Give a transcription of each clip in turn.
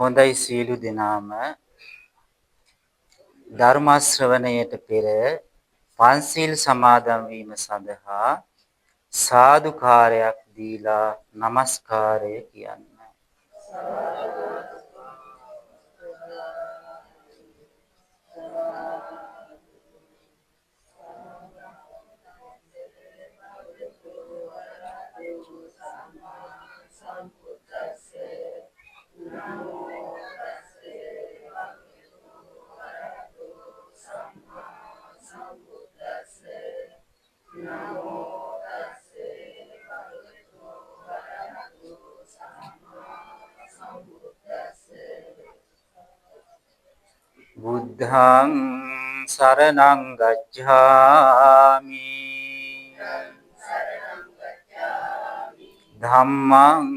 හොඳයි සීලු දෙනාම ධර්ම ශ්‍රවණයට පෙර පන්සිල් සමාදන් වීම සඳහා සාදුකාරයක් දීලා নমස්කාරය කියන්න. බුද්ධං සරණං ගච්ඡාමි ධම්මං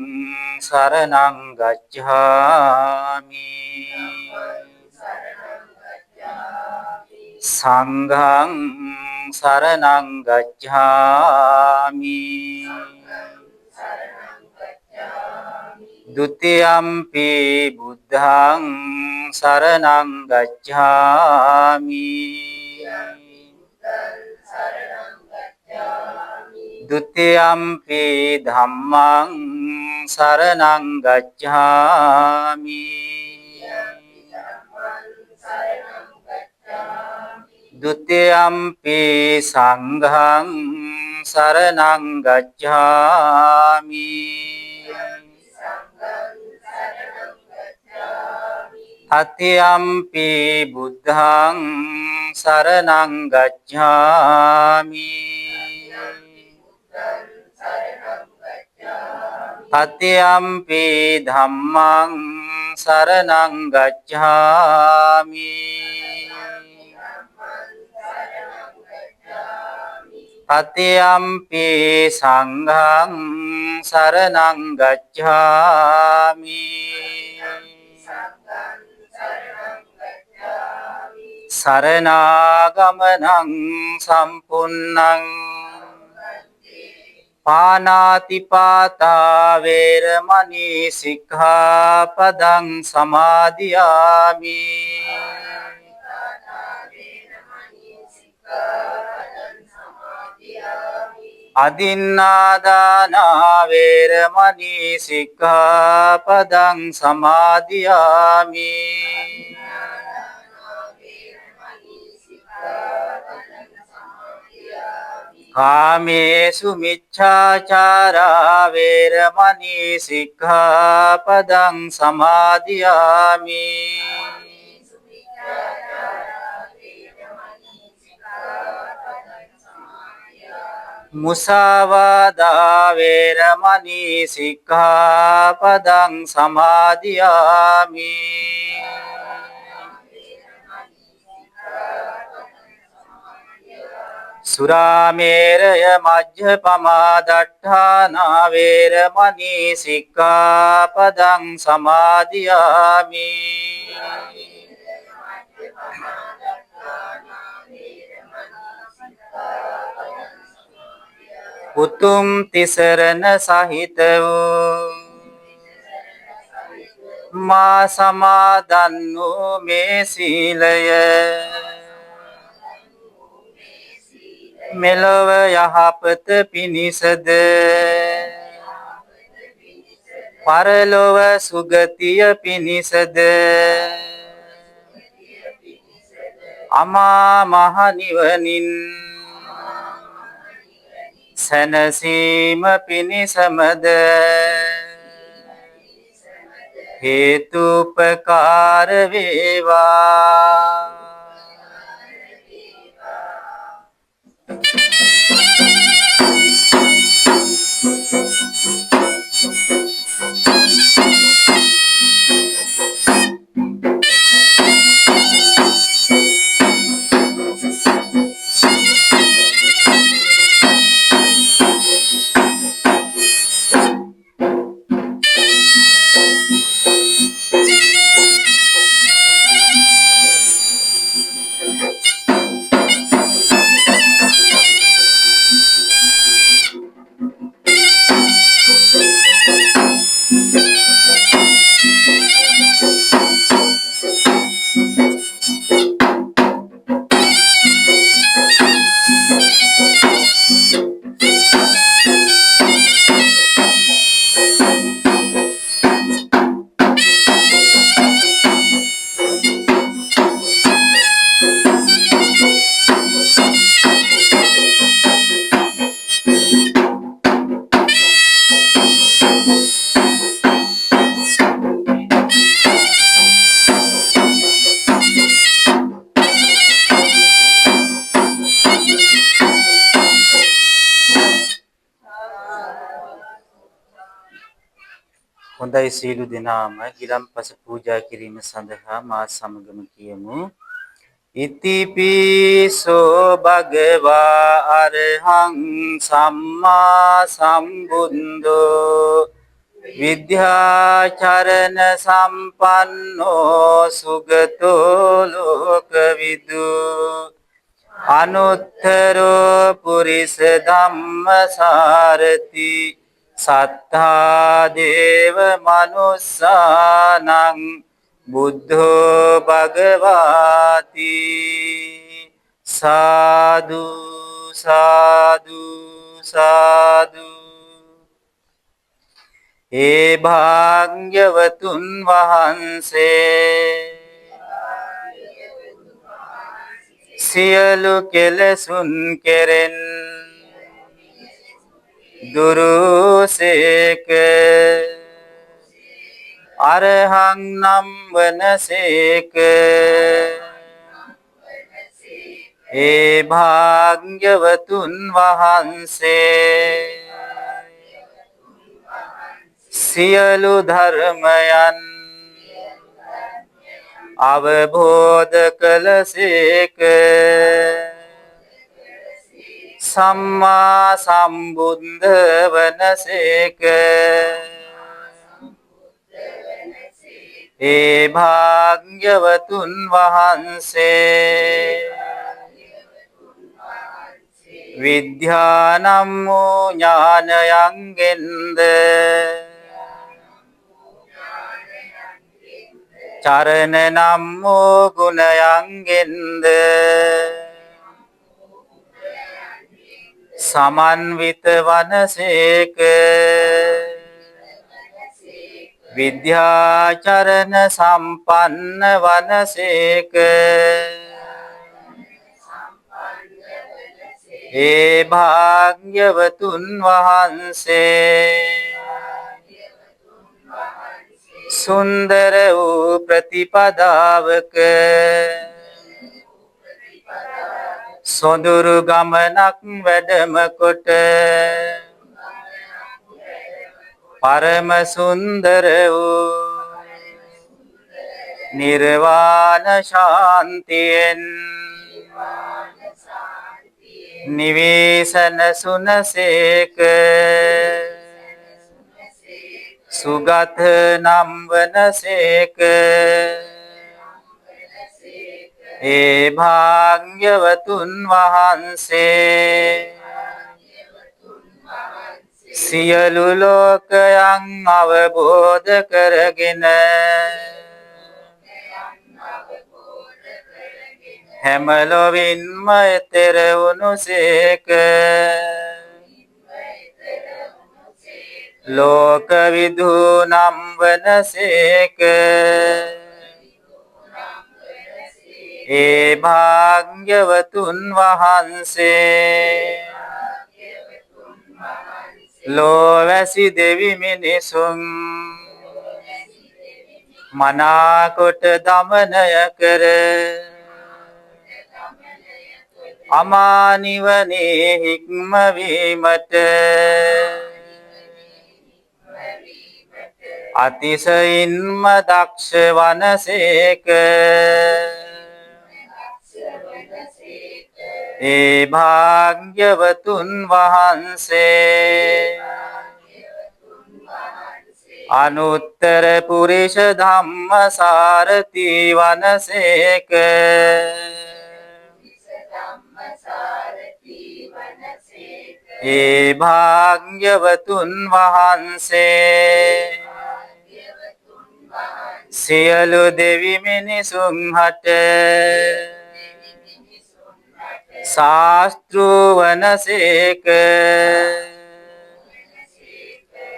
සරණං ගච්ඡාමි සංඝං සරණං ගච්ඡාමි ဒုတိယံ පි බුද්ධං සරණං ගච්ඡාමි ဒုတိယံ පි ධම්මං සරණං ගච්ඡාමි ဒုတိယံ පි සංඝං සරණං ගච්ඡාමි တတိယံ පි බුද්ධං සරණං ගච්ඡාමි တတိယံ පි ධම්මං සරණං ගච්ඡාමි တတိယံ පි සංඝං සරණං ගච්ඡාමි สารณากมนังสัมปุณนังปานาติปาตาเวรมณีสิกขาปดังสมาธิยามิอดินนาดานาเวรมณีสิกขาปดังสมาธิยามิ කාමේසු මිච්ඡාචාරා වේරමණී සික්ඛාපදං සමාදියාමි මුසාවාදා වේරමණී සික්ඛාපදං සමාදියාමි සුරාමේරය මජ්ජපමා දට්ඨානා වේරමණී සික්ඛාපදං සමාදියාමි උතුම් තිසරණ සහිත වූ මා සමාදන් වූ මේ සීලය මෙලොව යහපත පිණිසද පරලොව සුගතිය පිණිසද අමා මහ නිවනින් සැනසීම පිණිසමද හේතුපකාර වේවා හොඳයි සීලු දෙනාම ගිලම්පස පූජා කිරීම සඳහා මා සමගම කියමු. ඉතිපිසෝ භගවා අරහං සම්මා සම්බුද්ධෝ විද්‍යාචරණ සම්පන්නෝ සුගතෝ ලෝකවිදු අනුත්තරෝ පුරිස ධම්මසාරති සත්තා දේව මනුස්සානං බුද්ධෝ භගවාති සාදු සාදු සාදු. ඒ භාග්‍යවතුන් වහන්සේ සියලු කෙලෙසුන් කෙරෙන් දුරුසේක අරහං නම් වනසේක. ඒ භාග්‍යවතුන් වහන්සේ සියලු ධර්මයන් අවබෝධ කළසේක. සම්මා සම්බුද්ධ වනසේක. ඒ භාග්‍යවතුන් වහන්සේ විද්‍යානම් වූ ඥානයන්ගෙන්ද චරණ නම් වූ ගුණයන්ගෙන්ද සමන්විත වනසේක. විද්‍යාචරණ සම්පන්න වනසේක. ඒ භාග්‍යවතුන් වහන්සේ සුන්දර වූ ප්‍රතිපදාවක සොඳුරු ගමනක් වැඩම කොට පරම සුන්දර වූ නිර්වාණ ශාන්තියෙන් නිවේසන සුනසේක. සුගත නම් වනසේක. ඒ භාග්‍යවතුන් වහන්සේ සියලු ලෝකයන් අවබෝධ කරගෙන හැම ලොවින්ම එතෙර වුණුසේක. ලෝකවිදු නම් වනසේක. ඒ භාග්‍යවතුන් වහන්සේ ලෝවැසි දෙවි මිනිසුන් මනාකොට දමනය කර අමා නිවනේ හික්මවීමට අතිශයින්ම දක්ෂ වනසේක. ඒ භාග්‍යවතුන් වහන්සේ අනුත්තර පුරිෂ ධම්මසාරති වනසේක. ඒ භාග්‍යවතුන් වහන්සේ සියලු දෙවි මිනිසුන් හට ශාස්තෘ වනසේක.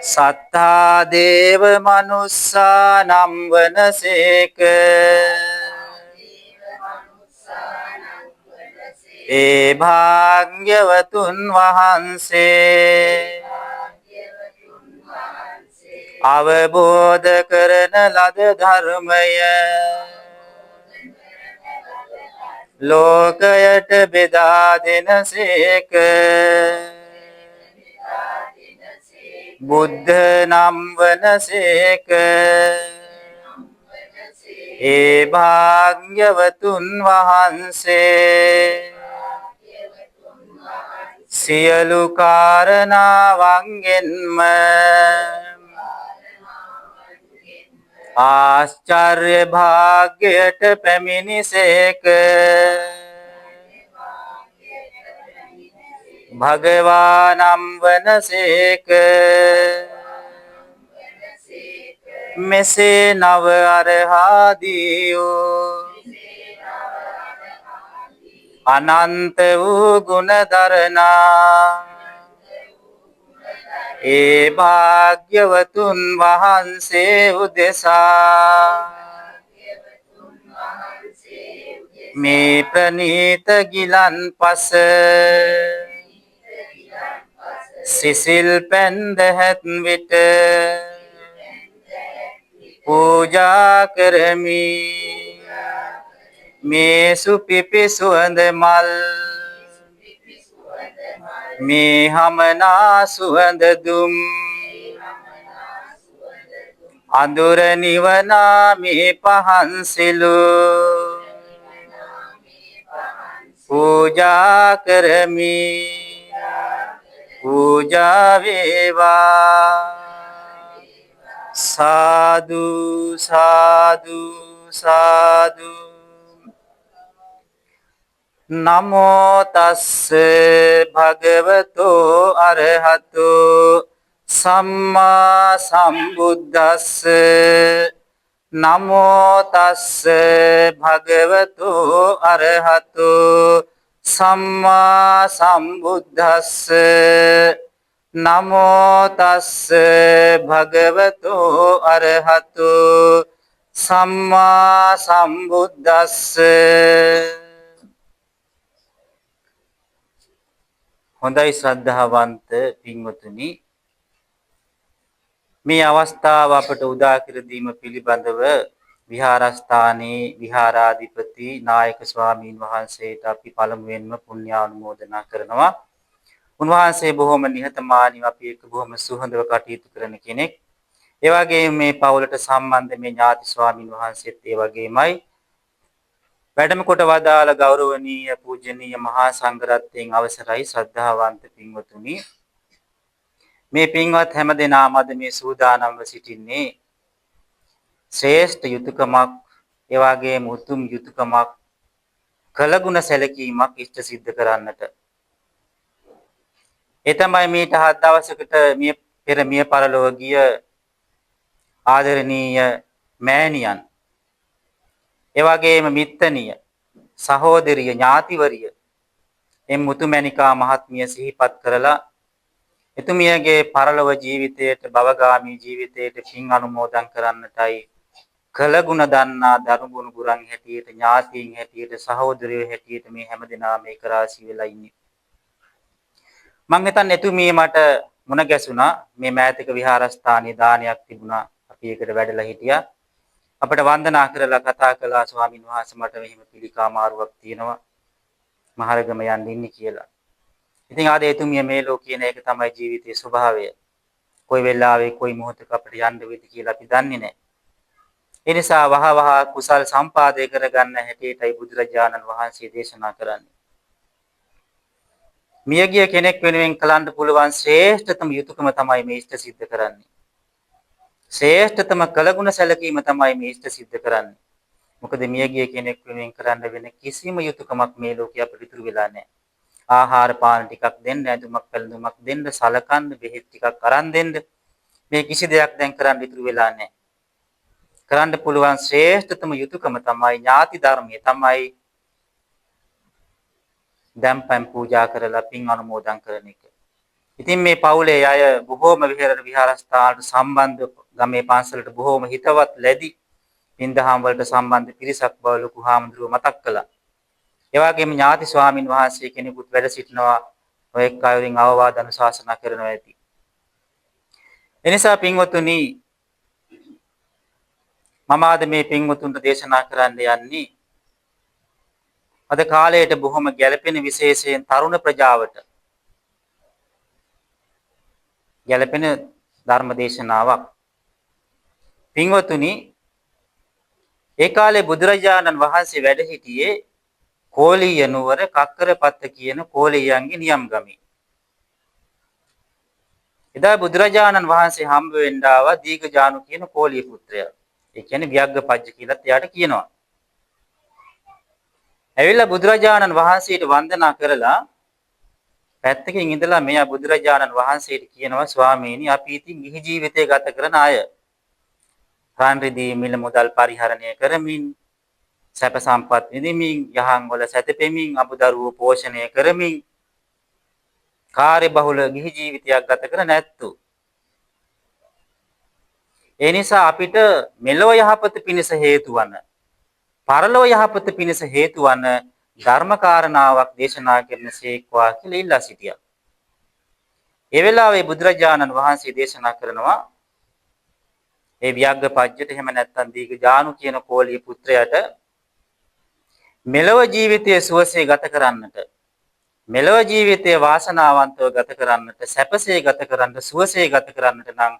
සත්තා දේව මනුස්සා නම් වනසේක. ඒ භාග්‍යවතුන් වහන්සේ අවබෝධ කරන ලද ධර්මය ලෝකයට බෙදා දෙනසේක. බුද්ධ නම් වනසේක. ඒ භාග්‍යවතුන් වහන්සේ සියලු කාරණාවන්ගෙන්ම ආශ්චර්ය භාග්‍යයට පැමිණිසේක. භගවානම් වනසේක. මෙසේ නව අරහාදීයෝ අනන්ත වූ ගුණධරණා ඒ භාග්‍යවතුන් වහන්සේ උදෙසා මේ ප්‍රනීත ගිලන්පස සිසිල් පැන්දහැත් විට පූජා කරමි. මේ සුපිපි සුවඳ මල් මේ හමනා සුවඳ දුම් අඳුර නිවනා මේ පහන්සිලු පූජා කරමි. පූජා වේවා. සාදු සාදු සාදු. නමෝ තස්ස භගවතෝ අරහතෝ සම්මා සම්බුද්දස්ස. නමෝ තස්ස භගවතෝ අරහතෝ සම්මා සම්බුද්දස්ස. නමෝ තස්ස භගවතෝ අරහතෝ සම්මා සම්බුද්දස්ස. හොඳයි ශ්‍රද්ධාවන්ත පින්වතුනි, මේ අවස්ථාව අපට උදා කර දීම පිළිබඳව විහාරස්ථානයේ විහාරාධිපති නායක ස්වාමීන් වහන්සේට අපි පළමුවෙන්ම පුණ්‍යානුමෝදනා කරනවා. උන්වහන්සේ බොහොම නිහතමානීව අපි එක්ක බොහොම සුහදව කටයුතු කරන කෙනෙක්. ඒ වගේම මේ පවුලට සම්බන්ධ මේ ඥාති ස්වාමීන් වහන්සේත් ඒ වගේමයි. වැඩම කොට වදාළ ගෞරවනීය පූජනීය මහා සංඝරත්නයන් අවසරයි ශ්‍රද්ධාවන්ත පින්වතුනි, මේ පින්වත් හැමදෙනාම අද මේ සූදානම්ව සිටින්නේ ශ්‍රේෂ්ඨ යුතුයකමක්, ඒ වගේම උතුම් යුතුයකමක්, කළගුණ සැලකීමක් ඉෂ්ට සිද්ධ කරන්නට. ඒ තමයි මේට 7 දවසකට පෙර මිය පරලොව ගිය ආදරණීය මෑණියන්, ඒ වගේම මිත්තණිය, සහෝදරිය, ඥාතිවරිය එම් මුතුමැණිකා මහත්මිය සිහිපත් කරලා එතුමියගේ පරලොව ජීවිතයට, භවගාමී ජීවිතයට පින් අනුමෝදන් කරන්නටයි කළගුණ දන්නා දරුගුණ ගුරන් හැටියට, ඥාතීන් හැටියට, සහෝදරයෝ හැටියට මේ හැමදෙනාම එක රාශී වෙලා ඉන්නේ. මං හිතන්නේ එතුමිය මට මුණ ගැසුණා. මේ මෑතක විහාරස්ථානයේ දානයක් තිබුණා. අපි ඒකට වැඩලා හිටියා. අපිට වන්දනා කරලා කතා කළා, ස්වාමීන් වහන්සේ මට මෙහිම පිළිකා මාරුවක් තියෙනවා, මහරගම යන්න ඉන්නේ කියලා. ඉතින් ආද එතුමිය මේ ලෝකයේ එක තමයි ජීවිතයේ ස්වභාවය. කොයි වෙලාවෙ කොයි මොහොතක අපිට යන්න වෙයිද කියලා අපි දන්නේ නැහැ. ඒ නිසා වහවහ කුසල් සම්පාදනය කරගන්න හැටියටයි බුදුරජාණන් වහන්සේ දේශනා කරන්නේ. මියගිය කෙනෙක් වෙනුවෙන් කලන්න පුළුවන් ශ්‍රේෂ්ඨතම යුතුයකම තමයි මේ ඉෂ්ට සිද්ධ කරන්නේ. ශ්‍රේෂ්ඨතම කළගුණ සැලකීම තමයි මේ ඉෂ්ට සිද්ධ කරන්නේ. මොකද මියගිය කෙනෙක් වෙනුවෙන් කරන්න වෙන කිසිම යුතුයකමක් මේ ලෝකේ අපිට ඉතුරු වෙලා නැහැ. ආහාර පාන ටිකක් දෙන්න, ඇඳුමක් පැළඳුමක් දෙන්න, සලකන්න, බෙහෙත් ටිකක් අරන් දෙන්න, මේ කිසි දෙයක් දැන් කරන්න ඉතුරු වෙලා නැහැ. කරන්න පුළුවන් ශ්‍රේෂ්ඨතම යුතුයකම තමයි ඥාති ධර්මයේ තමයි දැම්පම් පූජා කරලා පින් අනුමෝදන් කරන එක. ඉතින් මේ පවුලේ අය බොහෝම විහාරස්ථානට සම්බන්ධ, ගමේ පන්සලට බොහෝම හිතවත් ලැබි පින්දහම් වලට සම්බන්ධ පිරිසක් බව ලොකු හාමුදුරුවෝ මතක් කළා. ඒ වගේම ඥාති ස්වාමින් වහන්සේ කෙනෙකුත් වැඩ සිටිනවා, ඔය එක් අයුරින් අවවාද අනුශාසනා කරනවා ඇති. එනිසා පින්වතුනි, මම අද මේ පින්වතුන්ට දේශනා කරන්න යන්නේ අද කාලයට බොහොම ගැළපෙන, විශේෂයෙන් තරුණ ප්‍රජාවට ගැළපෙන ධර්ම දේශනාවක්. පින්වතුනි, ඒ කාලේ බුදුරජාණන් වහන්සේ වැඩ සිටියේ කෝලිය නුවර කක්කරපත්ත කියන කෝලියයන්ගේ නියම් ගමේ. එදා බුදුරජාණන් වහන්සේ හම්බ වෙන්න ආවා දීඝජානු කියන කෝලිය පුත්‍රයා. ඒ කියන්නේ ව්‍යග්ගපජ්ජ කියලාත් එයාට කියනවා. ඇවිල්ලා බුදුරජාණන් වහන්සේට වන්දනා කරලා පැත්තකින් ඉඳලා මෙයා බුදුරජාණන් වහන්සේට කියනවා ස්වාමීනි අපි ඉතින් ගිහි ජීවිතය ගත කරන අය. රාන් රිදී මිල මුදල් පරිහරණය කරමින් සැප සම්පත් විඳිමින් යහන් වල සැතපෙමින් අමුදරුවෝ පෝෂණය කරමින් කාර්ය බහුල ගිහි ජීවිතයක් ගත කර නැත්තු. ඒ නිසා අපිට මෙලොව යහපත පිණිස හේතු වන පරලොව යහපත පිණිස හේතු වන ධර්ම කාරණාවක් දේශනා කරනසේක්වා කියලා ඉල්ලා සිටියා. ඒ වෙලාවේ බුදුරජාණන් වහන්සේ දේශනා කරනවා ඒ ව්‍යග්ගපජ්ජට එහෙම නැත්නම් දීඝජානු කියන කෝලිය පුත්‍රයාට මෙලොව ජීවිතයේ සුවසේ ගත කරන්නට මෙලොව ජීවිතයේ වාසනාවන්තව ගත කරන්නට සැපසේ ගත කරන්නට සුවසේ ගත කරන්නට නම්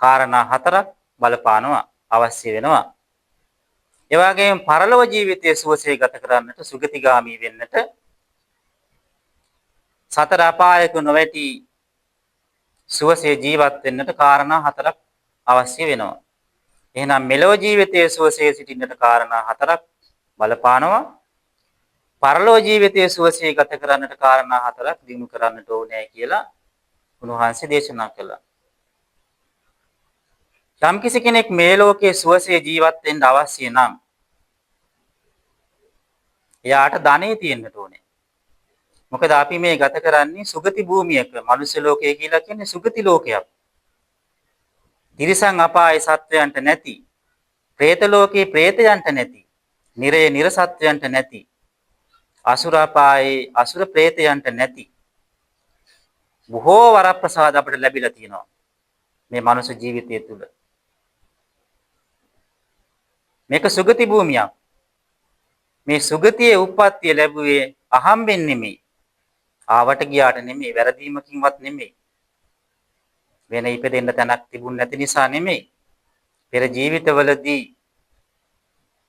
කාරණා හතරක් බලපානවා අවශ්‍ය වෙනවා. ඒ වගේම පරලොව ජීවිතයේ සුවසේ ගත කරන්නට සුගතිගාමී වෙන්නට සතර අපායක නොවැටි සුවසේ ජීවත් වෙන්නට කාරණා හතරක් අවශ්‍ය වෙනවා. එහෙනම් මෙලොව ජීවිතයේ සුවසේ සිටින්නට කාරණා හතරක් බලපානවා. පරලොව ජීවිතයේ සුවසේ ගත කරන්නට කාරණා හතරක් දිනු කරන්නට ඕනේ කියලා උන්වහන්සේ දේශනා කළා. යම්කිසි කෙනෙක් මේ ලෝකයේ සුවසේ ජීවත් වෙන්න අවශ්‍ය නම් එයාට ධනෙ තියෙන්නට ඕනේ. මොකද අපි මේ ගත කරන්නේ සුගති භූමියක. මනුෂ්‍ය ලෝකය කියලා කියන්නේ සුගති ලෝකයක්. තිරිසන් අපායේ සත්වයන්ට නැති, പ്രേත ලෝකේ പ്രേතයන්ට නැති, නිරේ නිර සත්වයන්ට නැති, අසුර අපායේ අසුර പ്രേතයන්ට නැති බොහෝ වරප්‍රසාද අපිට ලැබිලා තියෙනවා මේ මනුෂ්‍ය ජීවිතය තුළ. මේක සුගති භූමියක්. මේ සුගතියේ උප්පත්තිය ලැබුවේ අහම්බෙන් නෙමෙයි. ආවට ගියාට නෙමෙයි, වැරදීමකින්වත් නෙමෙයි. වෙන ඉපදෙන්න තැනක් තිබුණ නැති නිසා නෙමෙයි. පෙර ජීවිතවලදී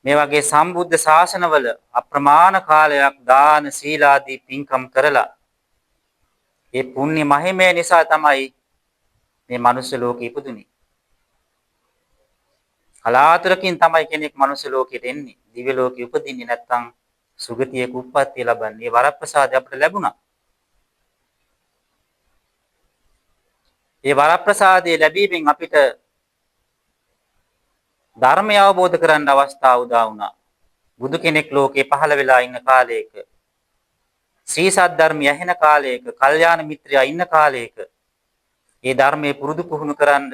මේ වගේ සම්බුද්ධ ශාසනවල අප්‍රමාණ කාලයක් දාන සීලාදී පින්කම් කරලා ඒ පුණ්‍ය මහිමය නිසා තමයි මේ මනුස්ස ලෝකෙ ඉපදුනේ. කලාතුරකින් තමයි කෙනෙක් මනුස්ස ලෝකෙට එන්නේ. දිව්‍ය ලෝකෙ උපදින්නේ නැත්නම් සුගතියක උප්පත්තිය ලබන්නේ. වරප්‍රසාදය අපිට ලැබුණා. ඒ වරප්‍රසාදය ලැබීමෙන් අපිට ධර්මය අවබෝධ කරගන්න අවස්ථාව උදා වුණා. බුදු කෙනෙක් ලෝකේ පහළ වෙලා ඉන්න කාලයක, ශ්‍රී සද්ධර්මය ඇහෙන කාලයක, කල්යාණ මිත්‍රයා ඉන්න කාලයක ඒ ධර්මයේ පුරුදු පුහුණු කරන්න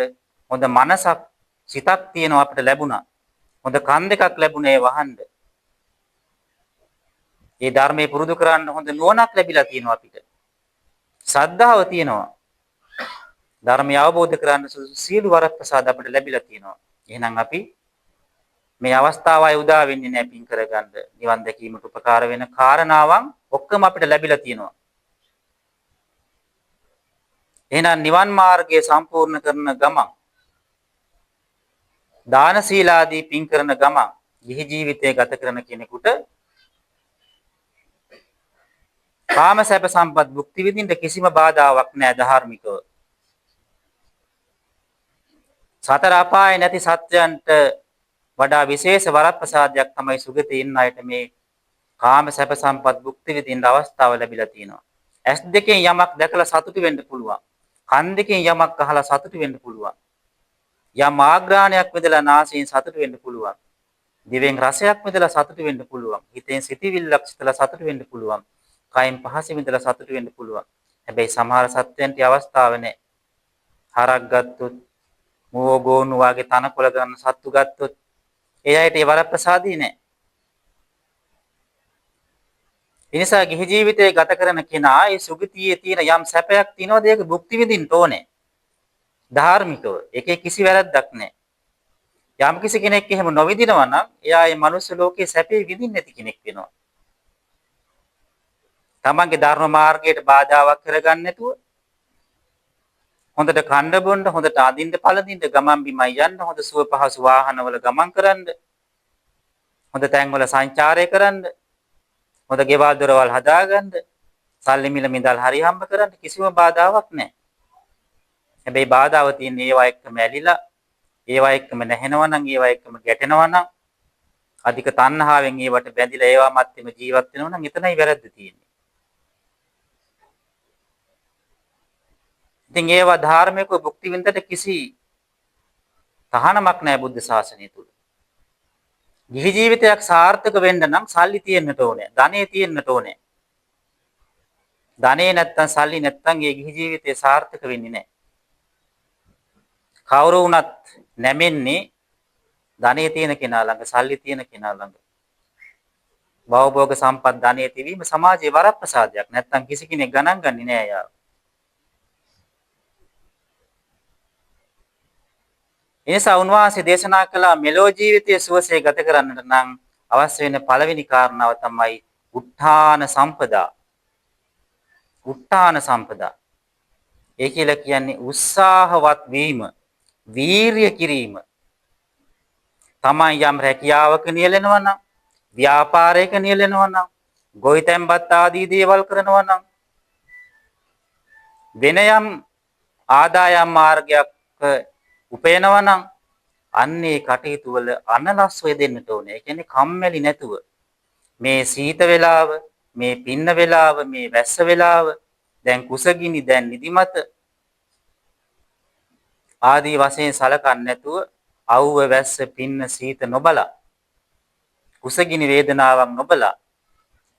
හොඳ මනසක්, සිතක් තියෙනවා අපිට ලැබුණා. හොඳ කන් දෙකක් ලැබුණේ වහන්න. ඒ ධර්මයේ පුරුදු කරන්න හොඳ නුවණක් ලැබිලා තියෙනවා අපිට. ශ්‍රද්ධාව තියෙනවා. ධර්මය අවබෝධ කරගන්න සියලු වරප්‍රසාද අපිට ලැබිලා තියෙනවා. එහෙනම් අපි මේ අවස්ථාවයි උදා වෙන්නේ නැහැ පින් කරගන්න. නිවන් දැකීමට උපකාර වෙන කාරණාවන් ඔක්කොම අපිට ලැබිලා තියෙනවා. එහෙනම් නිවන් මාර්ගය සම්පූර්ණ කරන ගමන් දාන සීලාදී පින් කරන ගමන් ගිහි ජීවිතය ගත කරන කෙනෙකුට කාම සැප සම්පත් භුක්ති විඳින්න කිසිම බාධාවක් නැහැ ධාර්මිකව. සතර අපායේ නැති සත්‍යයන්ට වඩා විශේෂ වරප්‍රසාදයක් තමයි සුගතියේ ඉන්න අයට මේ කාම සැප සම්පත් භුක්ති විඳින්න අවස්ථාව ලැබිලා තියෙනවා. ඇස් දෙකෙන් යමක් දැකලා සතුටු වෙන්න පුළුවන්. කන් දෙකෙන් යමක් අහලා සතුටු වෙන්න පුළුවන්. යම් ආග්‍රාණයක් විඳලා නාසයෙන් සතුටු වෙන්න පුළුවන්. දිවෙන් රසයක් විඳලා සතුටු වෙන්න පුළුවන්. හිතෙන් සිතිවිල්ලක් සිතලා සතුටු වෙන්න පුළුවන්. කයෙන් පහස විඳලා සතුටු වෙන්න පුළුවන්. හැබැයි සමහර සත්‍යයන්ට අවස්ථාව නැහැ. හරක් ගත්තොත්, මෝහ ගෝණු වගේ තනකොළ ගන්න සත්තු ගත්තොත් ඒ අයට ඒ වරප්‍රසාදී නැහැ. ඒ නිසා ගිහි ජීවිතය ගත කරන කෙනා ඒ සුගතියේ තියෙන යම් සැපයක් තියෙනවද ඒක භුක්ති විඳින්න ඕනේ. ධාර්මිකව. ඒකේ කිසි වැරද්දක් නැහැ. යම් කිසි කෙනෙක් එහෙම නොවිඳිනවා නම් එයා මේ මනුස්ස ලෝකේ සැපේ විඳින්නේ නැති කෙනෙක් වෙනවා. තමන්ගේ ධර්ම මාර්ගයට බාධාවක් කරගන්න නැතුව හොඳට කන්න බොන්න, හොඳට අඳින්න පළඳින්න, ගමන් බිමන් යන්න, හොඳ සුව පහසු වාහනවල ගමන් කරන්න, හොඳ තැන්වල සංචාරය කරන්න, හොඳ ගෙවල් දොරවල් හදාගන්න, සල්ලි මිල මිදල් හරි හම්බ කරන්න කිසිම බාධාවක් නැහැ. හැබැයි බාධාව තියෙන්නේ ඒවා එක්කම ඇලිලා, ඒවා එක්කම නැහෙනවා නම්, ඒවා එක්කම ගැටෙනවා නම්, අධික තණ්හාවෙන් ඒවට බැඳිලා ඒවා මැත්තේම ජීවත් වෙනවා නම් එතනයි වැරද්ද තියෙන්නේ. ඉතින් ඒවා ධාර්මිකව භුක්ති විඳින්නට කිසි තහනමක් නැහැ බුද්ධ ශාසනය තුල. ගිහි ජීවිතයක් සාර්ථක වෙන්න නම් සල්ලි තියෙන්නට ඕනේ. ධනෙ තියෙන්නට ඕනේ. ධනෙ නැත්තම් සල්ලි නැත්තම් ඒ ගිහි ජීවිතේ සාර්ථක වෙන්නේ නැහැ. කවුරු වුණත් නැමෙන්නේ ධනෙ තියෙන කෙනා ළඟ, සල්ලි තියෙන කෙනා ළඟ. භවභෝග සම්පත් ධනෙ තිබීම සමාජයේ වරප්‍රසාදයක්. නැත්තම් කිසි කෙනෙක් ගණන් ගන්නේ නැහැ යාව. එනිසා උන්වහන්සේ දේශනා කළ මෙලෝ ජීවිතයේ සුවසේ ගත කරන්නට නම් අවශ්‍ය වෙන පළවෙනි කාරණාව තමයි උත්ථාන සම්පදා. උත්ථාන සම්පදා. ඒ කියලා කියන්නේ උත්සාහවත් වීම, වීරිය කිරීම. තමන් යම් රැකියාවක නියැලෙනවා නම්, ව්‍යාපාරයක නියැලෙනවා නම්, ගොවිතැන්පත් ආදී දේවල් කරනවා නම්, වෙන යම් ආදායම් මාර්ගයක් උපයනවා නම් අන්නේ කටයුතු වල අනලස් වෙදෙන්නට ඕනේ. ඒ කියන්නේ කම්මැලි නැතුව මේ සීත වේලාව, මේ පින්න වේලාව, මේ වැස්ස වේලාව, දැන් කුසගිනි, දැන් නිදිමත ආදී වශයෙන් සලකන්නේ නැතුව අවුව වැස්ස පින්න සීත නොබලා කුසගිනි වේදනාවක් නොබලා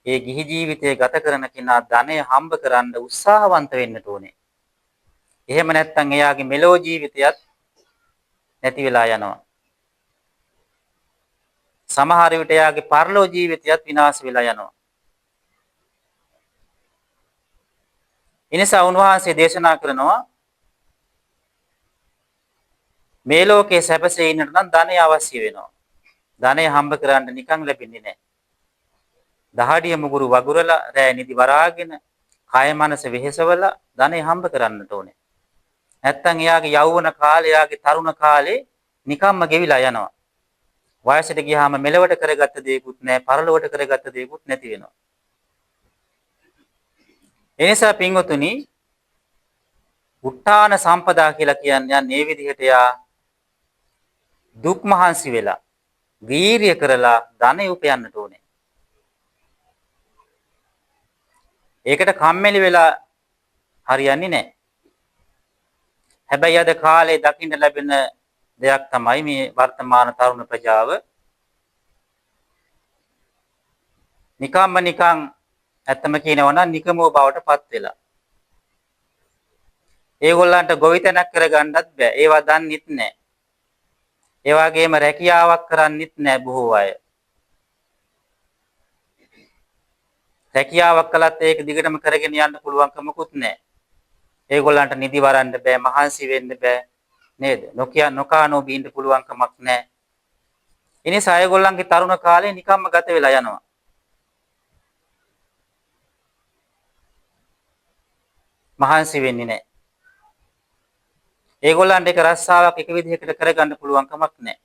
ඒ ගිහි ජීවිතය ගත කරන කෙනා ධනය හම්බ කරන්න උත්සාහවන්ත වෙන්නට ඕනේ. එහෙම නැත්නම් එයාගේ මෙලෝ ජීවිතයත් නැති වෙලා යනවා. සමහර විට එයාගේ පරලෝ ජීවිතයත් විනාශ වෙලා යනවා. එනිසා උන්වහන්සේ දේශනා කරනවා මේ ලෝකේ සැපසේ ඉන්නට නම් ධනය අවශ්‍ය වෙනවා. ධනය හම්බ කරන්න නිකන් ලැබෙන්නේ නැහැ. දහඩිය මුගුරු වගුරලා රෑ නිදි වරාගෙන කය මනස වෙහෙසවලා ධනය හම්බ කරන්නට ඕනේ. නැත්තම් එයාගේ යෞවන කාලේ, එයාගේ තරුණ කාලේ නිකම්ම ගෙවිලා යනවා. වයසට ගියාම මෙලවට කරගත්ත දේකුත් නැහැ, පරලොවට කරගත්ත දේකුත් නැති වෙනවා. එනිසා පින්වතුනි, උත්ථාන සම්පදා කියලා කියන්නේ මේ විදිහට යා දුක් මහන්සි වෙලා, වීරිය කරලා ධනෙ උපයන්නට ඕනේ. ඒකට කම්මැලි වෙලා හරියන්නේ නැහැ. හැබැයි අද කාලේ දකින්න ලැබෙන දෙයක් තමයි මේ වර්තමාන තරුණ ප්‍රජාව නිකම්ම නිකං ඇත්තම කියනවා නම් නිකමෝ බවට පත් වෙලා. ඒගොල්ලන්ට ගොවිතැනක් කරගන්නත් බෑ. ඒවා දන්නෙත් නැහැ. ඒ වගේම රැකියාවක් කරන්නෙත් නැහැ බොහෝ අය. රැකියාවක් කළත් ඒක දිගටම කරගෙන යන්න පුළුවන්කමකුත් නැහැ. ඒගොල්ලන්ට නිදි වරන්න බෑ, මහන්සි වෙන්න බෑ නේද? නොකා නොබී ඉන්න පුළුවන් කමක් නැහැ. ඒ නිසා ඒගොල්ලන්ගේ තරුණ කාලේ නිකම්ම ගත වෙලා යනවා. මහන්සි වෙන්නේ නැහැ. ඒගොල්ලන්ට ඒක රස්සාවක් එක විදිහකට කරගන්න පුළුවන් කමක් නැහැ.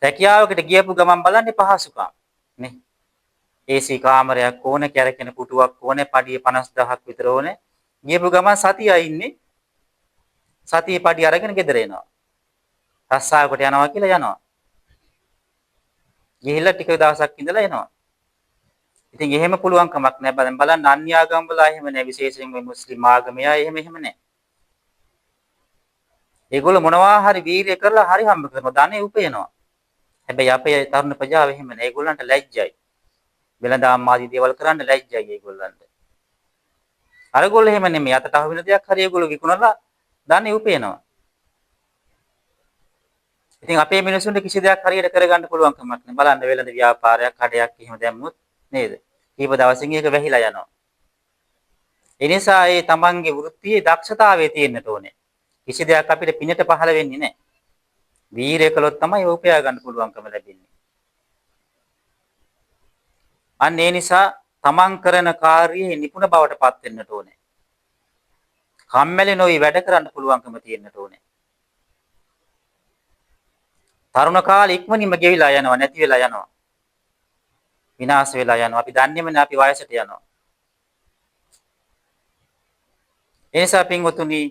රැකියාවකට ගියපු ගමන් බලන්නේ පහසුකම් නේ. AC කාමරයක් ඕනේ, කැරකෙන පුටුවක් ඕනේ, පඩිය 50000ක් විතර ඕනේ. ගියපු ගමන් සතියයි ඉන්නේ. සතියේ පඩිය අරගෙන ගෙදර එනවා. රස්සාවකට යනවා කියලා යනවා. ගිහිල්ලා ටික දවසක් ඉඳලා එනවා. ඉතින් එහෙම පුළුවන් කමක් නැහැ. බලන්න අන්‍ය ආගම් වල එහෙම නැහැ. විශේෂයෙන් මේ මුස්ලිම් ආගමයා එහෙම නැහැ. ඒගොල්ලෝ මොනවා හරි වීරිය කරලා හරි හම්බ කරනවා. ධනෙ උපයනවා. හැබැයි අපේ තරුණ ප්‍රජාව එහෙම නැහැ. ඒගොල්ලන්ට ලැජ්ජයි. වෙළඳාම් ආදී දේවල් කරන්න ලැජ්ජයි ඒගොල්ලන්ට. අරගොල්ලෝ එහෙම නෙමෙයි. අතට අහු වෙන දෙයක් හරි ඒගොල්ලෝ විකුණලා ධනෙ උපයනවා. ඉතින් අපේ මිනිස්සුන්ට කිසි දෙයක් හරියට කරගන්න පුළුවන් කමක් නැහැ. බලන්න වෙළඳ ව්‍යාපාරයක්, කඩයක් එහෙම දැම්මොත් නේද? කීප දවසකින් ඒක වැහිලා යනවා. ඒ නිසා ඒ තමන්ගේ වෘත්තියේ දක්ෂතාවය තියෙන්නට ඕනේ. කිසි දෙයක් අපිට පිනට පහළ වෙන්නේ නැහැ. වීරය කළොත් තමයි උපයා ගන්න පුළුවන්කම ලැබෙන්නේ. අන්න ඒ නිසා තමන් කරන කාර්යයේ නිපුණ බවට පත් වෙන්නට ඕනේ. කම්මැලි නොවි වැඩ කරන්න පුළුවන්කම තියෙන්නට ඕනේ. තරුණ කාලේ ඉක්මනින්ම ගෙවිලා යනවා, නැති වෙලා යනවා. විනාශ වෙලා යනවා. අපි දන්නේම නැහැ අපි වයසට යනවා. ඒ නිසා පින්වතුනි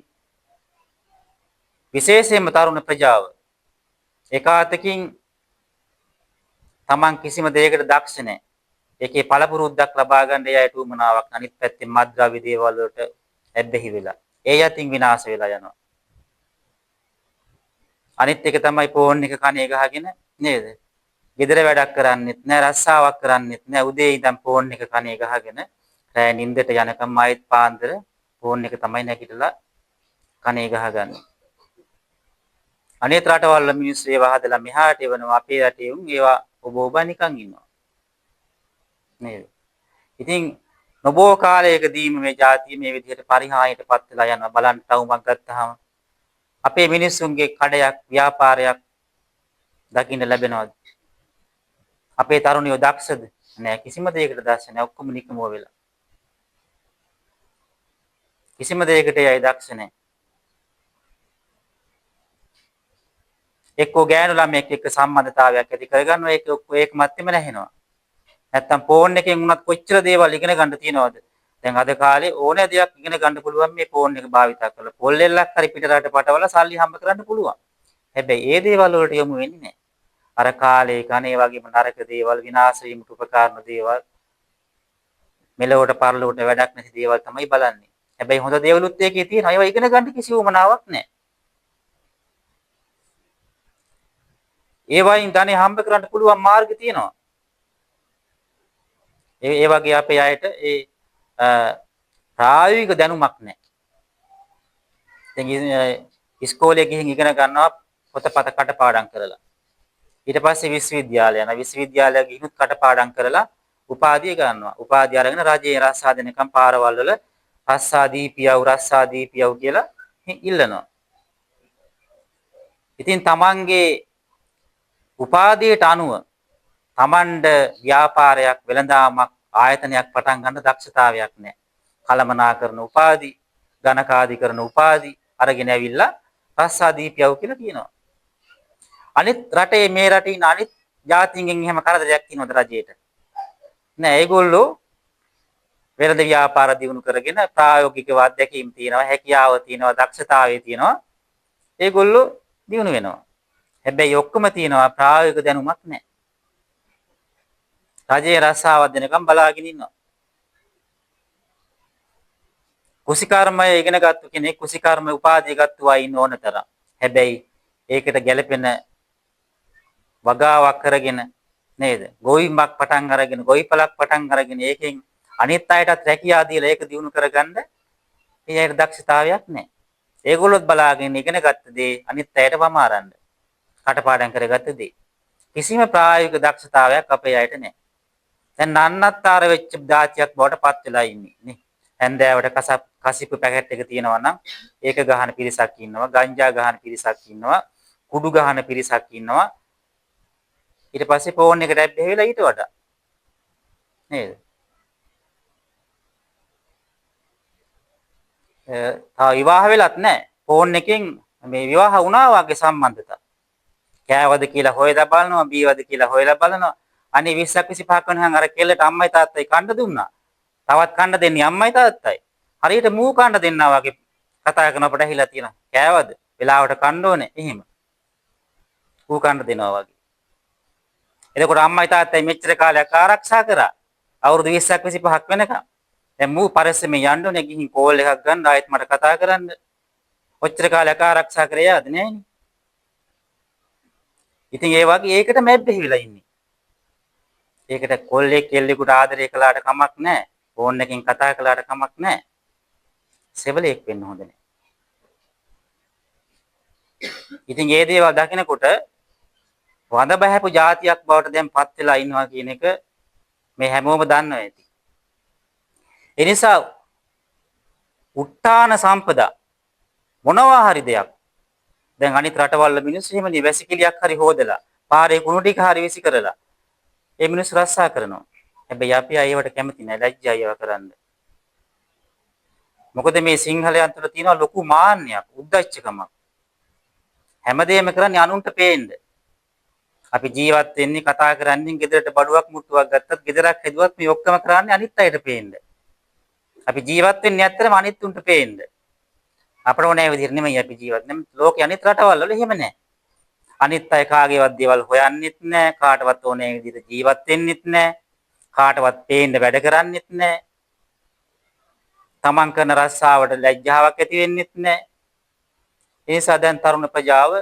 විශේෂයෙන්ම තරුණ ප්‍රජාව එකාතකින් Taman කිසිම දෙයකට දක්ෂ නැහැ. ඒකේ පළපුරුද්දක් ලබා ගන්න එයාට උමනාවක්. අනිත් පැත්තේ මත්ද්‍රව්‍ය දේවල් වලට ඇබ්බැහි වෙලා. ඒ යතින් විනාශ වෙලා යනවා. අනිත් එක තමයි ෆෝන් එක කනේ ගහගෙන නේද? ගෙදර වැඩක් කරන්නෙත් නෑ, රස්සාවක් කරන්නෙත් නෑ. උදේ ඉඳන් ෆෝන් එක කනේ ගහගෙන රෑ නිින්දට යනකම් ආයෙත් පාන්දර ෆෝන් එක තමයි නැගිටලා කනේ ගහගන්නේ. අනිත් රටවල් මිනිස්සු ඒවා හදලා මෙහාට එවනවා. අපේ රටේ උන් ඒවා ඔබ නිකන් ඉන්නවා. නේද? ඉතින් නොබෝ කාලයකදීම මේ ජාතිය මේ විදිහට පරිහානියටපත් වෙලා යනවා. බලන්න තවුමක් ගත්තාම අපේ මිනිස්සුන්ගේ කඩයක් ව්‍යාපාරයක් දකින්න ලැබෙනවද? අපේ තරුණයෝ දක්ෂද? නෑ, කිසිම දෙයකට දක්ෂ නෑ. ඔක්කොම නිකමෝ වෙලා. කිසිම දෙයකට යයි දක්ෂ නෑ. එක්කෝ ගෑනු ළමයෙක් එක්ක සම්බන්ධතාවයක් ඇති කරගන්නවා. ඒක මැත්තේම නැහෙනවා. නැත්තම් ෆෝන් එකෙන් උනත් කොච්චර දේවල් ඉගෙන ගන්න තියනවද? දැන් අද කාලේ ඕනෑ දෙයක් ඉගෙන ගන්න පුළුවන් මේ ෆෝන් එක භාවිතා කරලා. පොල්ලෙල්ලක් හරි පිටරට පටවලා සල්ලි හම්බ කරන්න පුළුවන්. හැබැයි ඒ දේවල් වලට යොමු වෙන්නේ නැහැ. අර කාලේ කනේ වගේම නරක දේවල්, විනාශ වීමට උපකාරන දේවල්, මෙලොවට පරලොවට වැඩක් නැති දේවල් තමයි බලන්නේ. හැබැයි හොඳ දේවලුත් ඒකේ තියෙනවා. ඒවා ඉගෙන ගන්න කිසි උවමනාවක් නැහැ. ඒවයින් ධනෙ හම්බ කරන්න පුළුවන් මාර්ග තියෙනවා. ඒ වගේ අපේ අයට ඒ ප්‍රායෝගික දැනුමක් නැහැ. දැන් ඉස්කෝලේ ගිහින් ඉගෙන ගන්නවා පොතපත කටපාඩම් කරලා. ඊට පස්සේ විශ්වවිද්‍යාලය යනවා. විශ්වවිද්‍යාලය ගිහින් කටපාඩම් කරලා උපාධිය ගන්නවා. උපාධිය අරගෙන රජයේ රස්සාදෙනකම් පාරවල් වල රස්සාදීපියව් කියලා ඉල්ලනවා. ඉතින් තමන්ගේ උපාධියට අනුව තමන්ට ව්‍යාපාරයක් වෙළඳාමක් ආයතනයක් පටන් ගන්න දක්ෂතාවයක් නැහැ. කලමනාකරන උපාධි, ගණකාධිකරන උපාධි අරගෙන ඇවිල්ලා රස්සාදීපියව් කියලා කියනවා. අනිත් රටේ මේ රටේ ඉන්න අනිත් ජාතීන්ගෙන් එහෙම කරදරයක් තියෙනවද රජයට? නෑ, ඒගොල්ලෝ වෙළඳ ව්‍යාපාර දියුණු කරගෙන ප්‍රායෝගිකව අධ්‍යක්ීම් තියෙනවා, හැකියාව තියෙනවා, දක්ෂතාවය තියෙනවා. ඒගොල්ලෝ දියුණු වෙනවා. හැබැයි ඔක්කොම තියෙනවා ප්‍රායෝගික දැනුමක් නැහැ. රජයේ රස්සාවක් දෙනකම් බලාගෙන ඉන්නවා. කුසිකර්මය ඉගෙන ගත්ත කෙනෙක් කුසිකර්ම උපාධිය ගත්තා ඉන්න ඕන තරම්. හැබැයි ඒකට ගැළපෙන වගාවක් කරගෙන නේද? ගොවිමක් පටන් අරගෙන, ගොවිපලක් පටන් අරගෙන ඒකෙන් අනිත් අයටත් රැකියාව දීලා ඒක දිනු කරගන්න ඒ අයට දක්ෂතාවයක් නැහැ. ඒගොල්ලොත් බලාගෙන ඉගෙන ගත්ත දේ අනිත් අයට වමාරන්න. කටපාඩම් කරගත්ත දේ. කිසිම ප්‍රායෝගික දක්ෂතාවයක් අපේ අයට නැහැ. දැන් නන්නත්තර වෙච්ච දාතියක් බවට පත් වෙලා ඉන්නේ නේ. හැන්දෑවට කසිප්පු පැකට් එක තියෙනවා නම් ඒක ගහන පිරිසක් ඉන්නවා, ගංජා ගහන පිරිසක් ඉන්නවා, කුඩු ගහන පිරිසක් ඉන්නවා. ඊට පස්සේ ෆෝන් එකට ඇබ්බැහි වෙලා ඊට වඩා නේද? තා විවාහ වෙලත් නැහැ. ෆෝන් එකෙන් මේ විවාහ වුණා වගේ සම්බන්ධතා. කෑවද කියලා හොයලා බලනවා, බීවද කියලා හොයලා බලනවා. අනේ 20ක් 25ක් වෙනකන් අර කෙල්ලට අම්මයි තාත්තයි කන්න දුන්නා. තවත් කන්න දෙන්නේ අම්මයි තාත්තයි. හරියට මූ කන්න දෙන්නා වගේ කතා කරන අපට ඇහිලා තියෙනවා. කෑවද? වෙලාවට කන්න ඕනේ. එහෙම. ඌ කන්න දෙනවා වගේ. එතකොට අම්මයි තාත්තයි මෙච්චර කාලයක් ආරක්ෂා කරා. අවුරුදු 20ක් 25ක් වෙනකම්. දැන් මූ පරිස්සමෙන් යන්න ඕනේ ගිහින් කෝල් එකක් ගන්න ආයෙත් මට කතා කරන්න. ඔච්චර කාලයක් ආරක්ෂා කරේ යාද නෑනේ. ඉතින් ඒ වගේ ඒකට මැබ්බෙහි වෙලා ඉන්නේ. ඒකට කොල්ලෙක් කෙල්ලෙකුට ආදරය කළාට කමක් නැහැ. ෆෝන් එකෙන් කතා කළාට කමක් නැහැ. සෙවලෙක් වෙන්න හොඳ නැහැ. ඉතින් මේ දේවල් දකිනකොට වඳ බහැපු જાතියක් බවට දැන් පත් වෙලා ඉන්නවා කියන එක මේ හැමෝම දන්නවා ඇති. ඒ නිසා උත්තාන සම්පදා මොනවා හරි දෙයක් දැන් අනිත් රටවල් මිනිස්සු එහෙමනේ වැසිකිළියක් හරි හොදලා පාරේ කුණු ටික හරි විසි කරලා ඒ මිනිස්සු රස්සා කරනවා. හැබැයි අපි අයවට කැමති නැහැ, ලැජ්ජයි ඒවා කරන්න. මොකද මේ සිංහලයන් තුළ තියෙන ලොකු මාන්නයක්, උද්දච්චකමක්. හැමදේම කරන්නේ අනුන්ට පේන්න. අපි ජීවත් වෙන්නේ කතා කරන්නේ ගෙදරට බඩුවක් මුට්ටුවක් ගත්තත් ගෙදරක් හැදුවත් මේ ඔක්කොම කරන්නේ අනිත් අයට පේන්න. අපි ජීවත් වෙන්නේ ඇත්තටම අනිත් උන්ට පේන්න. අපට ඕනෑ විදිහට නෙමෙයි අපි ජීවත් වෙන්නේ. ලෝකේ අනිත් රටවල් වල එහෙම නැහැ. අනිත් අය කාගේවත් දේවල් හොයන්නෙත් නැහැ. කාටවත් ඕනෑ විදිහට ජීවත් වෙන්නෙත් නැහැ. කාටවත් පේන්න වැඩ කරන්නෙත් නැහැ. තමන් කරන රස්සාවට ලැජ්ජාවක් ඇති වෙන්නෙත් නැහැ. ඒ නිසා දැන් තරුණ ප්‍රජාව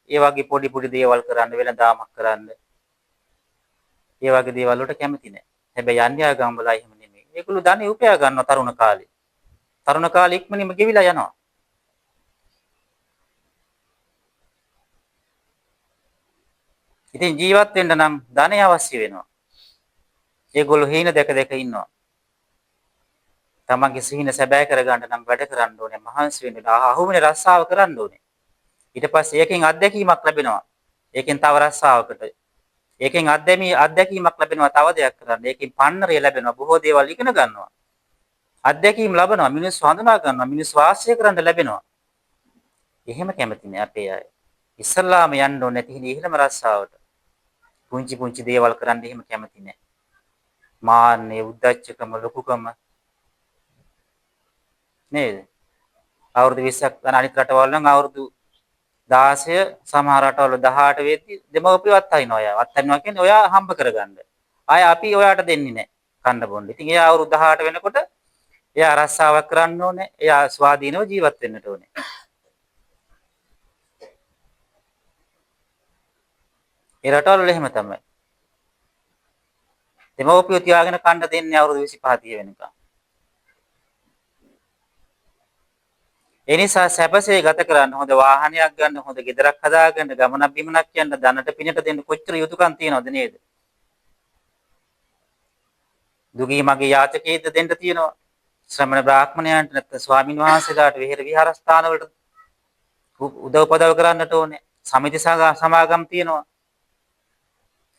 ඒ වගේ පොඩි පොඩි දේවල් කරන්න වෙනදාමක් කරන්න. ඒ වගේ දේවල් වලට කැමති නැහැ. හැබැයි යන්නේ ආගම් වල එහෙම නෙමෙයි. ඒගොල්ලෝ ධනෙ උපයා ගන්නවා තරුණ කාලේ. තරුණ කාලේ ඉක්මනින්ම ගෙවිලා යනවා. ඉතින් ජීවත් වෙන්න නම් ධනෙ අවශ්‍ය වෙනවා. ඒගොල්ලෝ හීන දැක දැක ඉන්නවා. තමන්ගේ සිහින සැබෑ කරගන්න නම් වැඩ කරන්න ඕනේ. මහන්සි වෙන්න. අහුවෙන රස්සාව කරන්න ඕනේ. ඊට පස්සේ ඒකෙන් අත්දැකීමක් ලැබෙනවා. ඒකෙන් තව රස්සාවකට. ඒකෙන් අත්දැකීමක් ලැබෙනවා තව දෙයක් කරන්න. ඒකෙන් පන්නරය ලැබෙනවා. බොහෝ දේවල් ඉගෙන ගන්නවා. අත්දැකීම් ලැබෙනවා. මිනිස්සු හඳුනා ගන්නවා. මිනිස්සු වාසය කරන්න ලැබෙනවා. එහෙම කැමති නෑ අපේ අය. ඉස්සල්ලාම යන්න ඕනේ නැති ඉහිලම රස්සාවට. පුංචි පුංචි දේවල් කරන්න එහෙම කැමති නෑ. මාන්නේ, උද්දච්චකම, ලොකුකම නේද? අවුරුදු 20ක් ගන්න අනිත් රටවල් නම් අවුරුදු 16 සමහර රටවල 18 වෙද්දි දෙමව්පියවත් අයින්නවා. අත්හරිනවා කියන්නේ ඔයා හම්බ කරගන්න. ආය අපි ඔයාට දෙන්නේ නැහැ කන්න බොන්න. ඉතින් එයා අවුරුදු 18 වෙනකොට එයා රස්සාවක් කරන්න ඕනේ. එයා ස්වාධීනව ජීවත් වෙන්නට ඕනේ. ඒ රටවල එහෙම තමයි. දෙමව්පියෝ තියාගෙන කන්න දෙන්නේ අවුරුදු 25 30 වෙනකම්. ඒ නිසා සැපසේ ගත කරන්න හොඳ වාහනයක් ගන්න, හොඳ ගෙදරක් හදාගන්න, ගමනක් බිමනක් යන්න, ධනට පිනට දෙන්න කොච්චර යුතුයකම් තියනවද නේද? දුගී මගේ යාචකයෙක්ද දෙන්න තියෙනවා. ශ්‍රමණ බ්‍රාහ්මණයන්ට නැත්නම් ස්වාමින් වහන්සේලාට විහෙර විහාරස්ථාන වලට උදව්පදව් කරන්නට ඕනේ. සමිති සමාගම් තියෙනවා.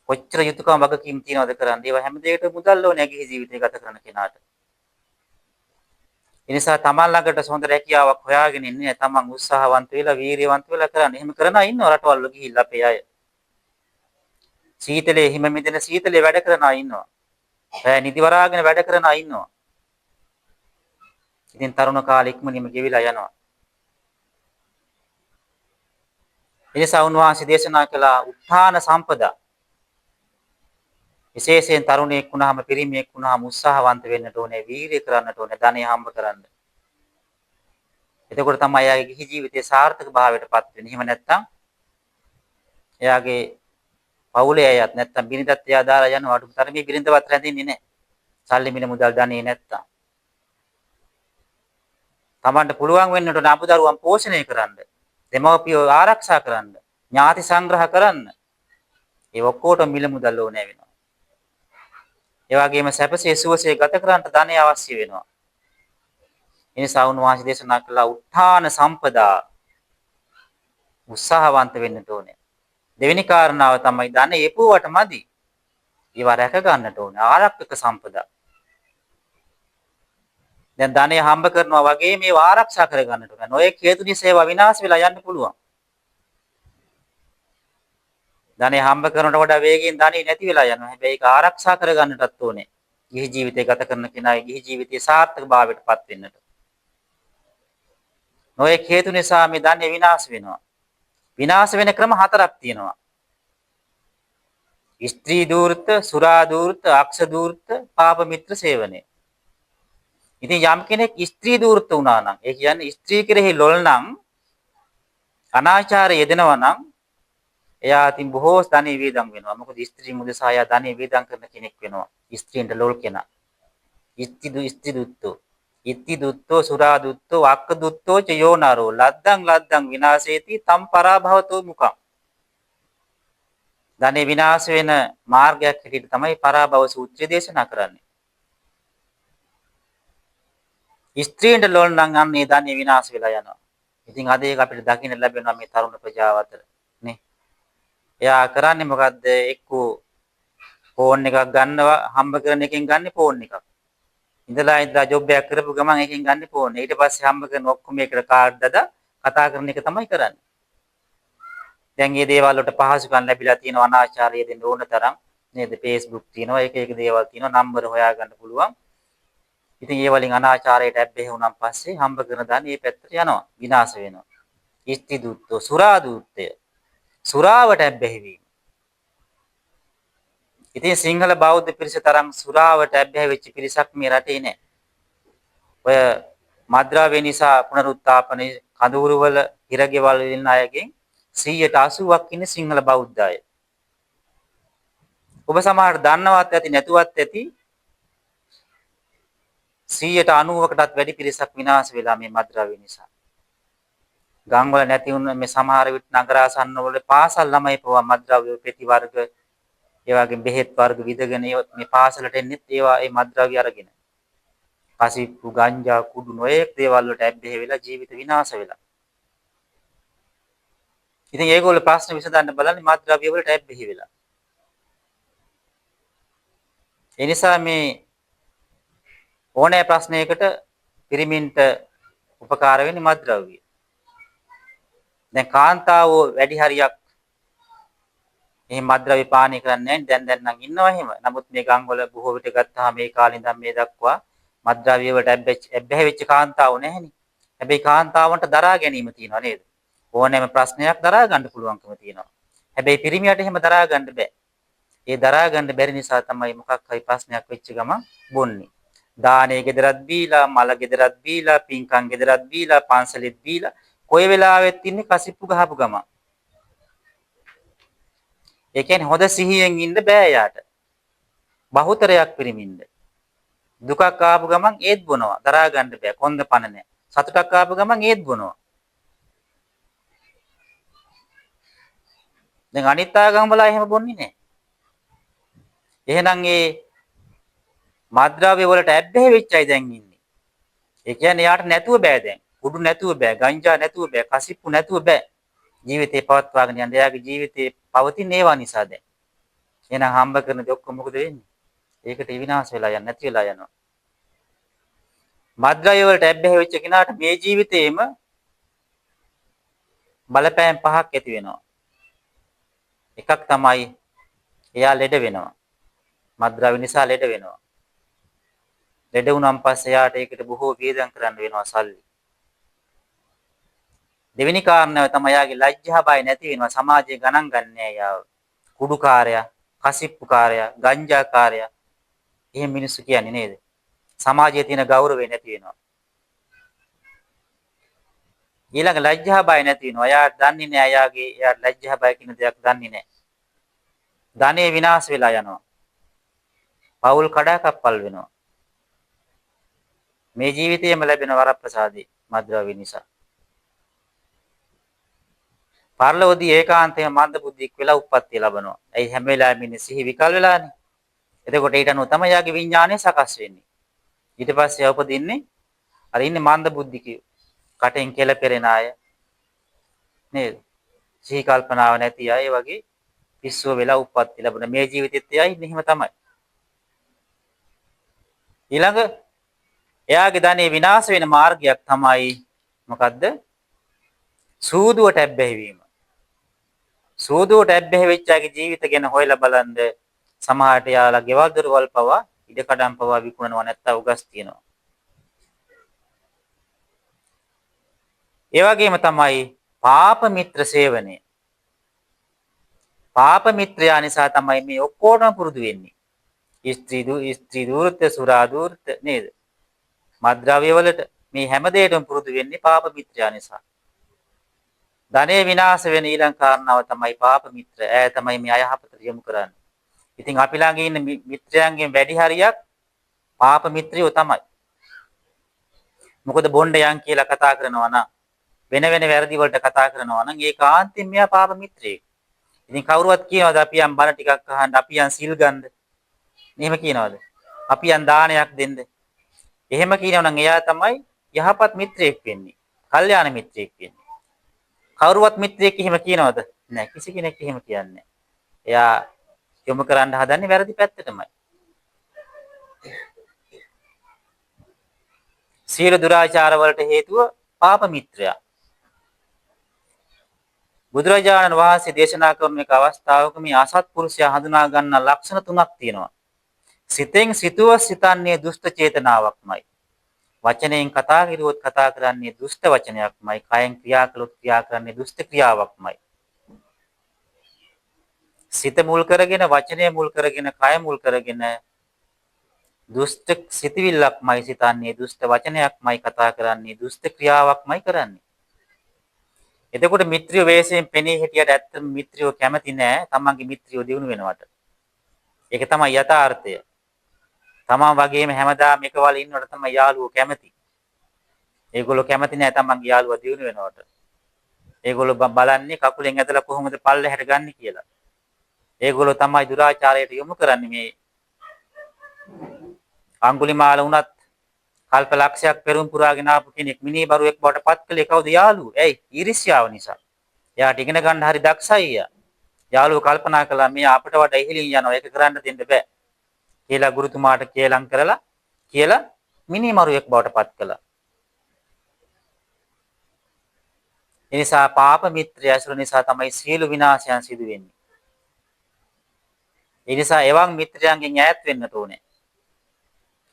කොච්චර යුතුයකම් වගකීම් තියනවද කරන්න. ඒවා හැම දෙයකටම මුදල් ඕනේ ගිහි ජීවිතය ගත කරන කෙනාට. ඒ නිසා තමන් ළඟට හොඳ රැකියාවක් හොයාගෙන ඉන්නේ තමන් උත්සාහවන්ත වෙලා වීරියවන්ත වෙලා කරන්න. එහෙම කරන අය ඉන්නවා රටවල් වල ගිහිල්ලා අපේ අය. සීතලේ හිම මිදෙන සීතලේ වැඩ කරන අය ඉන්නවා. බෑ නිදි වරාගෙන වැඩ කරන අය ඉන්නවා. ඉතින් තරුණ කාලෙ ඉක්මනින්ම ගෙවිලා යනවා. ඒ නිසා උන්වහන්සේ දේශනා කළා උත්ථාන සම්පදා. විශේෂයෙන් තරුණයෙක් වුණාම පිරිමියෙක් වුණාම උත්සාහවන්ත වෙන්නට ඕනේ, වීරිය කරන්නට ඕනේ, ධනෙ හම්බ කරන්න. එතකොට තමයි එයාගේ ගිහි ජීවිතයේ සාර්ථක භාවයටපත් වෙන්නේ. එහෙම නැත්නම් එයාගේ පවුලේ අයත් නැත්නම් බිරිඳත් එයා දාලා යනවා. අඩු තරමේ බිරිඳවත් රැඳෙන්නේ නැහැ. සල්ලි මිල මුදල් ධනෙ නැත්තම්. Tamanට පුළුවන් වෙන්නට ඕන අමුදරුවන් පෝෂණය කරන්න. දෙමව්පියෝ ආරක්ෂා කරන්න. ඥාති සංග්‍රහ කරන්න. ඒ ඔක්කොටම මිල මුදල් ඕනේ වෙනවා. ඒ වගේම සැපසේ සුවසේ ගත කරන්නට ධනෙ අවශ්‍ය වෙනවා. ඒ නිසා උන්වහන්සේ දේශනා කළා උත්ථාන සම්පදා උත්සාහවන්ත වෙන්න ඕනේ. දෙවෙනි කාරණාව තමයි ධනෙ එපුවට මදි. ඒවා රැක ගන්නට ඕනේ. ආරක්ෂක සම්පදා. දැන් ධනෙ හම්බ කරනවා වගේ මේවා ආරක්ෂා කර ගන්නට ඕනේ. නොයෙක් හේතු නිසා ඒවා විනාශ වෙලා යන්න පුළුවන්. ධනෙ හම්බ කරනකොට වඩා වේගයෙන් ධනෙ නැති වෙලා යනවා. හැබැයි ඒක ආරක්ෂා කර ගන්නටත් ඕනේ. ගිහි ජීවිතය ගත කරන කෙනාගේ ගිහි ජීවිතයේ සාර්ථක භාවයටපත් වෙන්නට. නොයෙක් හේතු නිසා මේ ධනෙ විනාශ වෙනවා. විනාශ වෙන ක්‍රම හතරක් තියෙනවා. ස්ත්‍රී දූර්ත, සුරා දූර්ත, අක්ෂ දූර්ත, පාප මිත්‍ර සේවනය. ඉතින් යම් කෙනෙක් ස්ත්‍රී දූර්ත වුණා නම්, ඒ කියන්නේ ස්ත්‍රී කෙරෙහි ලොල් නම්, අනාචාරය යෙදෙනවා නම්, එයා අතින් බොහෝ ධනෙ වේදම් වෙනවා. මොකද ස්ත්‍රී මුදසා එයා ධනෙ වේදම් කරන කෙනෙක් වෙනවා. ස්ත්‍රීන්ට ලොල් කෙනා. ස්ත්‍රී දුත්තෝ. ඉත්ති දුත්තෝ, සුරා දුත්තෝ, අක්ක දුත්තෝ ච යෝනරෝ ලද්දං ලද්දං විනාශේති තම් පරාභවතෝ මුඛං. ධනෙ විනාශ වෙන මාර්ගයක් හැටියට තමයි පරාභව සූත්‍රය දේශනා කරන්නේ. ස්ත්‍රීන්ට ලොල් නම් අන්නේ ධනෙ විනාශ වෙලා යනවා. ඉතින් අද ඒක අපිට දකින්න ලැබෙනවා මේ තරුණ ප්‍රජාව අතර නේ. එයා කරන්නේ මොකද්ද? එක්කෝ ෆෝන් එකක් ගන්නවා, හම්බ කරන එකෙන් ගන්න ෆෝන් එකක්. ඉඳලා ජොබ් එකක් කරපු ගමන් එකෙන් ගන්න ෆෝන්. ඊට පස්සේ හම්බ කරන ඔක්කොම එකට කාඩ් දාලා කතා කරන එක තමයි කරන්නේ. දැන් මේ දේවල් වලට පහසුකම් ලැබිලා තියෙනවා අනාචාරය දෙන්න ඕන තරම්. නේද? Facebook තියෙනවා. එක දේවල් තියෙනවා. නම්බර හොයාගන්න පුළුවන්. ඉතින් ඒ වලින් අනාචාරයට ඇබ්බැහි වුණාන් පස්සේ හම්බ කරන දාන මේ පැත්තට යනවා. විනාශ වෙනවා. ඉස්ති දුත්තෝ සුරා දුත්තය. සුරාවට ඇබ්බැහි වීම. ඉතින් සිංහල බෞද්ධ පිරිස තරම් සුරාවට ඇබ්බැහි වෙච්ච පිරිසක් මේ රටේ නැහැ. ඔය මද්ද්‍රව්‍ය නිසා පුනරුත්ථාපනයේ කඳවුරු වල හිරගෙවල් ඉන්න අයගෙන් 180ක් ඉන්නේ සිංහල බෞද්ධ අය. ඔබ සමහර දන්නවත් ඇති නැතුවත් ඇති 90%කටත් වැඩි පිරිසක් විනාශ වෙලා මේ මද්ද්‍රව්‍ය නිසා. ගම් වල නැති වුණ මේ සමහර විට නගරාසන්න වල පාසල් ළමයි පවා මද්ද්‍රව්‍ය පෙති වර්ග ඒ වගේ බෙහෙත් වර්ග විදගෙන මේ පාසලට එන්නෙත් ඒවා ඒ මද්ද්‍රව්‍ය අරගෙන. කසිප්පු ගංජා කුඩු නොයෙක් දේවල් වලට ඇබ්බැහි වෙලා ජීවිත විනාශ වෙලා. ඉතින් ඒගොල්ලෝ ප්‍රශ්න විසඳන්න බලන්නේ මද්ද්‍රව්‍ය වලට ඇබ්බැහි වෙලා. ඒ නිසා මේ ඕනෑ ප්‍රශ්නයකට පිරිමින්ට උපකාර වෙන්නේ මද්ද්‍රව්‍ය. දැන් කාන්තාවෝ වැඩි හරියක් එහෙම මද්ද්‍රව්‍ය පානය කරන්නේ නැහැ. දැන් නම් ඉන්නවා එහෙම. නමුත් මේ ගම් වල බොහෝ විට ගත්තාම මේ කාලේ ඉඳන් මේ දක්වා මද්ද්‍රව්‍ය වලට ඇබ්බැහි වෙච්ච කාන්තාවෝ නැහෙනි. හැබැයි කාන්තාවන්ට දරා ගැනීම තියෙනවා නේද? ඕනෑම ප්‍රශ්නයක් දරා ගන්න පුළුවන්කම තියෙනවා. හැබැයි පිරිමියට එහෙම දරා ගන්න බෑ. ඒ දරා ගන්න බැරි නිසා තමයි මොකක් හරි ප්‍රශ්නයක් වෙච්ච ගමන් බොන්නේ. දානේ ගෙදරත් බීලා, මල ගෙදරත් බීලා, පින්කම් ගෙදරත් බීලා, පන්සලෙත් බීලා, කොයි වෙලාවෙත් ඉන්නේ කසිප්පු ගහපු ගමන්. ඒ කියන්නේ හොඳ සිහියෙන් ඉන්න බෑ යාට. බහුතරයක් පිරිමින්ද. දුකක් ආපු ගමන් ඒත් බොනවා. දරා ගන්න බෑ. කොන්ද පණ නැහැ. සතුටක් ආපු ගමන් ඒත් බොනවා. දැන් අනිත් ආගම් වල එහෙම බොන්නේ නැහැ. එහෙනම් ඒ මද්ද්‍රව්‍ය වලට ඇබ්බැහි වෙච්ච අය දැන් ඉන්නේ. ඒ කියන්නේ යාට නැතුව බෑ දැන්. කුඩු නැතුව බෑ, ගංජා නැතුව බෑ, කසිප්පු නැතුව බෑ. ජීවිතේ පවත්වාගෙන යන්න. එයාගේ ජීවිතේ පවතින ඒවා නිසා දැන්. එහෙනම් හම්බ කරන දේ ඔක්කොම මොකද වෙන්නේ? ඒකට විනාශ වෙලා යන්නේ නැති වෙලා යනවා. මද්ද්‍රව්‍ය වලට ඇබ්බැහි වෙච්ච කෙනාට මේ ජීවිතේම බලපෑම් පහක් ඇති වෙනවා. එකක් තමයි එයා ලෙඩ වෙනවා. මද්ද්‍රව්‍ය නිසා ලෙඩ වෙනවා. ලෙඩ වුණාන් පස්සේ යාට ඒකට බොහෝ වේදම් කරන්න වෙනවා සල්ලි. දෙවෙනි කාරණාව තමයි යාගේ ලැජ්ජා බය නැති වෙනවා. සමාජයේ ගණන් ගන්නෑ යාව. කුඩුකාරයා, කසිප්පුකාරයා, ගංජාකාරයා එහෙම මිනිස්සු කියන්නේ නේද? සමාජයේ තියෙන ගෞරවය නැති වෙනවා. ඊළඟ ලැජ්ජා බය නැති වෙනවා. එයා දන්නේ නෑ එයා ලැජ්ජා බය කියන දෙයක් දන්නේ නෑ. ධනෙ විනාශ වෙලා යනවා. පවුල් කඩාකප්පල් වෙනවා. මේ ජීවිතයේම ලැබෙන වරප්‍රසාදේ මද්ද්‍රව්‍ය නිසා. පරලෝකදී ඒකාන්තයෙන් මන්ද බුද්ධික් වෙලා උප්පත්තිය ලබනවා. ඒ හැම වෙලාවෙම ඉන්නේ සිහි විකල් වෙලානේ. එතකොට ඊට අනුව තමයි යාගේ විඥානය සකස් වෙන්නේ. ඊට පස්සේ උපදින්නේ අර ඉන්නේ මන්ද බුද්ධිකයෝ. කටෙන් කෙල පෙරෙන අය නේද? සිහි කල්පනාව නැති අය වගේ පිස්සුව වෙලා උප්පත්ති ලැබුණ මේ ජීවිතෙත් එයා ඉන්නේ එහෙම තමයි. ඊළඟ එයාගේ ධනෙ විනාශ වෙන මාර්ගයක් තමයි මොකද්ද? සූදුවට ඇබ්බැහි වීම. සූදුවට ඇබ්බැහි වෙච්ච අයගේ ජීවිත ගැන හොයලා බලන්න සමහරට යාලා ගෙවල් දොරවල් පවා ඉඩකඩම් පවා විකුණනවා නැත්තම් උගස් තියනවා. ඒ වගේම තමයි පාප මිත්‍ර සේවනය. පාප මිත්‍රයා නිසා තමයි මේ ඔක්කොටම පුරුදු වෙන්නේ. ස්ත්‍රී දූර්ත, සුරා දූර්ත නේද? මද්ද්‍රව්‍ය වලට මේ හැම දෙයකටම පුරුදු වෙන්නේ පාප මිත්‍රයා නිසා. ධනෙ විනාශ වෙන ඊළඟ කාරණාව තමයි පාප මිත්‍ර. ඈ තමයි මේ අයහපතට යොමු කරන්නේ. ඉතින් අපි ළඟ ඉන්න මිත්‍රයන්ගෙන් වැඩි හරියක් පාප මිත්‍රයෝ තමයි. මොකද බොණ්ඩ යන් කියලා කතා කරනවා නම් වෙන වැරදි වලට කතා කරනවා නම් ඒකාන්තයෙන් මෙයා පාප මිත්‍රයෙක්. ඉතින් කවුරුවත් කියනවාද අපි යම් බණ ටිකක් අහන්න, අපි යම් සිල් ගන්න? එහෙම කියනවාද? අපි යම් දානයක් දෙන්න? එහෙම කියනවා නම් එයා තමයි යහපත් මිත්‍රයෙක් වෙන්නේ. කල්යාණ මිත්‍රයෙක් වෙන්නේ. කවුරුවත් මිත්‍රයෙක් එහෙම කියනවද? නැහැ. කිසි කෙනෙක් එහෙම කියන්නේ නැහැ. එයා යොමු කරන්න හදන්නේ වැරදි පැත්තටමයි. සීල දුරාචාර වලට හේතුව පාප මිත්‍රයා. බුදුරජාණන් වහන්සේ දේශනා කරන එක අවස්ථාවක මේ අසත්පුරුෂයා හඳුනා ගන්න ලක්ෂණ තුනක් තියෙනවා. සිතෙන් සිතුව සිතන්නේ දුෂ්ට චේතනාවක්මයි. වචනයෙන් කතා කරුවොත් කතා කරන්නේ දුෂ්ට වචනයක්මයි. කයෙන් ක්‍රියා කළොත් ක්‍රියා කරන්නේ දුෂ්ට ක්‍රියාවක්මයි. සිත මුල් කරගෙන වචනය මුල් කරගෙන කය මුල් කරගෙන දුෂ්ට සිතවිල්ලක්මයි සිතන්නේ දුෂ්ට වචනයක්මයි කතා කරන්නේ දුෂ්ට ක්‍රියාවක්මයි කරන්නේ. එතකොට මිත්‍රිය වේසයෙන් පෙනී හිටියට ඇත්තම මිත්‍රියෝ කැමති නෑ තමන්ගේ මිත්‍රියෝ දිනු වෙනවට. ඒක තමයි යථාර්ථය. තමන් වගේම හැමදාම එකවල ඉන්නවට තමයි යාළුවෝ කැමති. ඒගොල්ලෝ කැමති නෑ තමන්ගේ යාළුවා දිනු වෙනවට. ඒගොල්ලෝ බලන්නේ කකුලෙන් ඇදලා කොහොමද පල්ලෙහාට ගන්න කියලා. ඒගොල්ලෝ තමයි දුරාචාරයට යොමු කරන්නේ මේ අඟුලිමාල වුණත් කල්ප ලක්ෂයක් පෙරම් පුරාගෙන ආපු කෙනෙක් මිනී බරුවෙක් බවට පත් කළේ කවුද? යාළුවෝ. ඇයි? ඊර්ෂ්‍යාව නිසා. එයාට ඉගෙන ගන්න හරි දක්ෂයි යා. යාළුවෝ කල්පනා කළා මේ අපිට වඩා ඉහළින් යනවා ඒක කරන්න දෙන්න බෑ. කියලා ගුරුතුමාට කේලම් කරලා කියලා මිනී මරුවෙක් බවට පත් කළා. ඒ නිසා පාප මිත්‍රය ඇසුර නිසා තමයි සියලු විනාශයන් සිදු වෙන්නේ. ඒ නිසා එවන් මිත්‍රයන්ගෙන් ඈත් වෙන්න ඕනේ.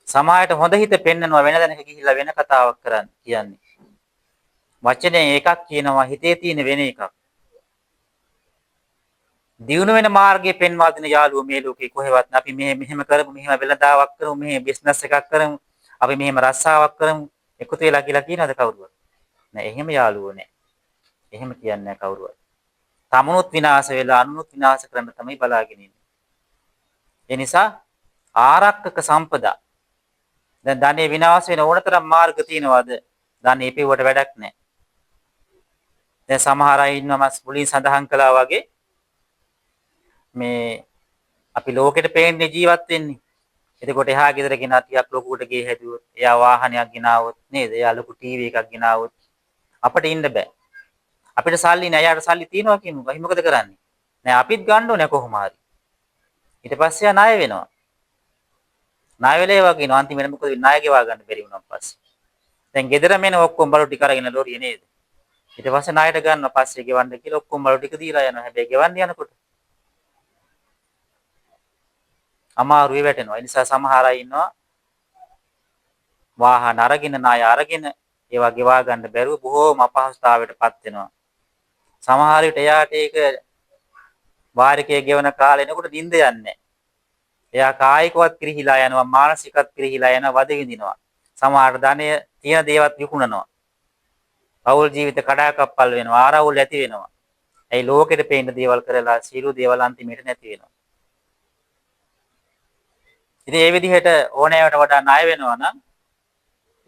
සමාජයට හොඳ හිත පෙන්නනවා වෙන දැනක ගිහිල්ලා වෙන කතාවක් කියන්නේ. වචනේ එකක් කියනවා හිතේ තියෙන වෙන එකක්. දියුණු වෙන මාර්ගයේ පෙන්වා දෙන යාළුවෝ මේ ලෝකේ කොහෙවත් නැහැ. අපි මෙහෙම කරමු, මෙහෙම වෙළඳාවක් කරමු, මෙහෙම බිස්නස් එකක් කරමු, අපි මෙහෙම රස්සාවක් කරමු. එකතු වෙලා කියලා කියනවද කවුරුවත්? නෑ, එහෙම යාළුවෝ නෑ. එහෙම කියන්නේ නෑ කවුරුවත්. තමනුත් විනාශ වෙලා අනුනුත් විනාශ කරන්න තමයි බලාගෙන ඉන්නේ. ඒ නිසා ආරක්ෂක සම්පදා දැන් ධනෙ විනාශ වෙන ඕනතරම් මාර්ග තියෙනවාද? ධනෙ ඉපෙව්වට වැඩක් නැහැ. දැන් සමහර අය ඉන්නවා මස් මුලින් සඳහන් කළා වගේ මේ අපි ලෝකෙට පේන්නේ ජීවත් වෙන්නේ. එතකොට එහා ගෙදර කෙනා ටිකක් ලොකුට ගේ හැදුවොත්, එයා වාහනයක් ගෙනාවොත් නේද? එයා ලොකු ටීවී එකක් ගෙනාවොත් අපිට ඉන්න බෑ. අපිට සල්ලි නෑ. එයාට සල්ලි තියෙනවා කියමුකෝ. අපි මොකද කරන්නේ? නෑ අපිත් ගන්න ඕනේ කොහොම හරි. ඊට පස්සේ ආ ණය වෙනවා. ණය වෙලේ වගේ නෝ අන්තිමට මොකද ණය ගෙවා ගන්න බැරි වුණා පස්සේ. දැන් ගෙදර මෙන්න ඔක්කොම බලු ටික අරගෙන ලෝරිය නේද? ඊට පස්සේ ණයට ගන්නවා පස්සේ ගෙවන්න කියලා ඔක්කොම බලු ටික දීලා යනවා. හැබැයි ගෙවන්න යනකොට අමාරුවේ වැටෙනවා. ඒ නිසා සමහර අය ඉන්නවා වාහන අරගෙන ණය අරගෙන ඒවා ගෙවා ගන්න බැරුව බොහෝම අපහසුතාවයටපත් වෙනවා. සමහර විට එයාට ඒක වාරිකයේ ගෙවන කාලේ එනකොට නිින්ද යන්නේ නැහැ. එයා කායිකවත් පිරිහිලා යනවා, මානසිකවත් පිරිහිලා යනවා, වද විඳිනවා. සමහර ධනය තියෙන දේවත් විකුණනවා. පෞල් ජීවිත කඩාකප්පල් වෙනවා, ආරවුල් ඇති වෙනවා. ඒ ලෝකෙට පේන දේවල් කරලා සියලු දේවල් අන්තිමට නැති වෙනවා. ඉතින් මේ විදිහට ඕනෑවට වඩා ණය වෙනවා නම්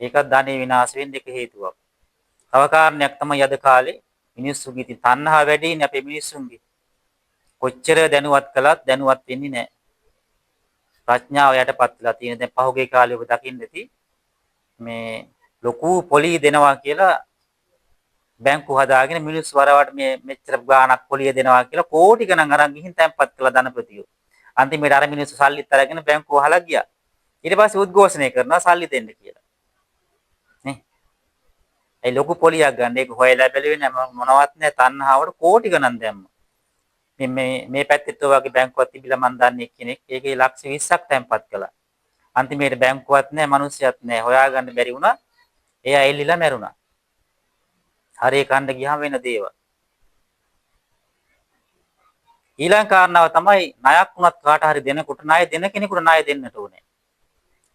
ඒකත් ධනෙ විනාශ වෙන්න එක හේතුවක්. තව කාරණයක් තමයි අද කාලේ මිනිස්සුගේ ඉතින් තණ්හා වැඩිනේ අපේ මිනිස්සුන්ගේ. කොච්චර දැනුවත් කළත් දැනුවත් වෙන්නේ නැහැ. ප්‍රඥාව යටපත් වෙලා තියෙන දැන් පහුගිය කාලේ ඔබ දකින්න ඇති මේ ලොකු පොලි දෙනවා කියලා බැංකු හදාගෙන මිනිස්සු වරවට මේ මෙච්චර ගාණක් පොලිය දෙනවා කියලා කෝටි ගණන් අරන් ගිහින් තැන්පත් කළා ධනපතියෝ. අන්තිමේට අර මිනිස්සු සල්ලිත් අරගෙන බැංකුව වහලා ගියා. ඊට පස්සේ උද්ඝෝෂණය කරනවා සල්ලි දෙන්න කියලා. නේ? ඒ ලොකු පොලියක් ගන්න ඒක හොයලා බැලුවේ නැහැ මොනවත් නැහැ තණ්හාවට කෝටි ගණන් දැම්මා. මේ පැත්තෙත් ඔය වගේ බැංකුවක් තිබිලා මන් දන්නේ කෙනෙක් ඒකේ ලක්ෂ 20ක් තැන්පත් කළා. අන්තිමේට බැංකුවක් නැහැ මිනිස්සුත් නැහැ හොයාගන්න බැරි වුණා. එයා එල්ලිලා මැරුණා. හරේ කණ්ඩ ගියාම වෙන දේවල්. ඊළඟ කාරණාව තමයි ණයක් වුණත් කාට හරි දෙනකොට ණය දෙන කෙනෙකුට ණය දෙන්නට ඕනේ.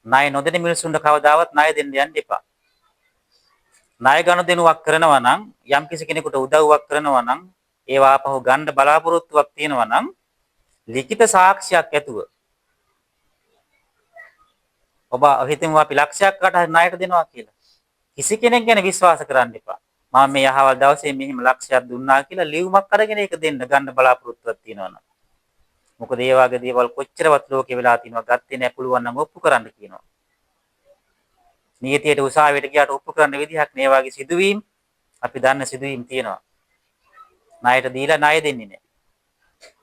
ණය නොදෙන මිනිස්සුන්ට කවදාවත් ණය දෙන්න යන්න එපා. ණය ගනුදෙනුවක් කරනවා නම් යම් කිසි කෙනෙකුට උදව්වක් කරනවා නම් ඒවා ආපහු ගන්න බලාපොරොත්තුවක් තියෙනවා නම් ලිඛිත සාක්ෂියක් ඇතුව ඔබ හිතමු අපි ලක්ෂයක් කාට හරි ණයට දෙනවා කියලා. කිසි කෙනෙක් ගැන විශ්වාස කරන්න එපා. මම මේ අහවල් දවසේ මෙහිම ලක්ෂයක් දුන්නා කියලා ලියුමක් අරගෙන ඒක දෙන්න ගන්න බලාපොරොත්තුවක් තියෙනවා නම්. මොකද ඒ වගේ දේවල් කොච්චරවත් ලෝකේ වෙලා තිනවා ගත්තේ නැහැ පුළුවන් නම් ඔප්පු කරන්න කියනවා. නීතියට උසාවියට ගියාට ඔප්පු කරන්න විදිහක් නේ වගේ සිදුවීම් අපි දන්න සිදුවීම් තියෙනවා. ණයට දීලා ණය දෙන්නේ නැහැ.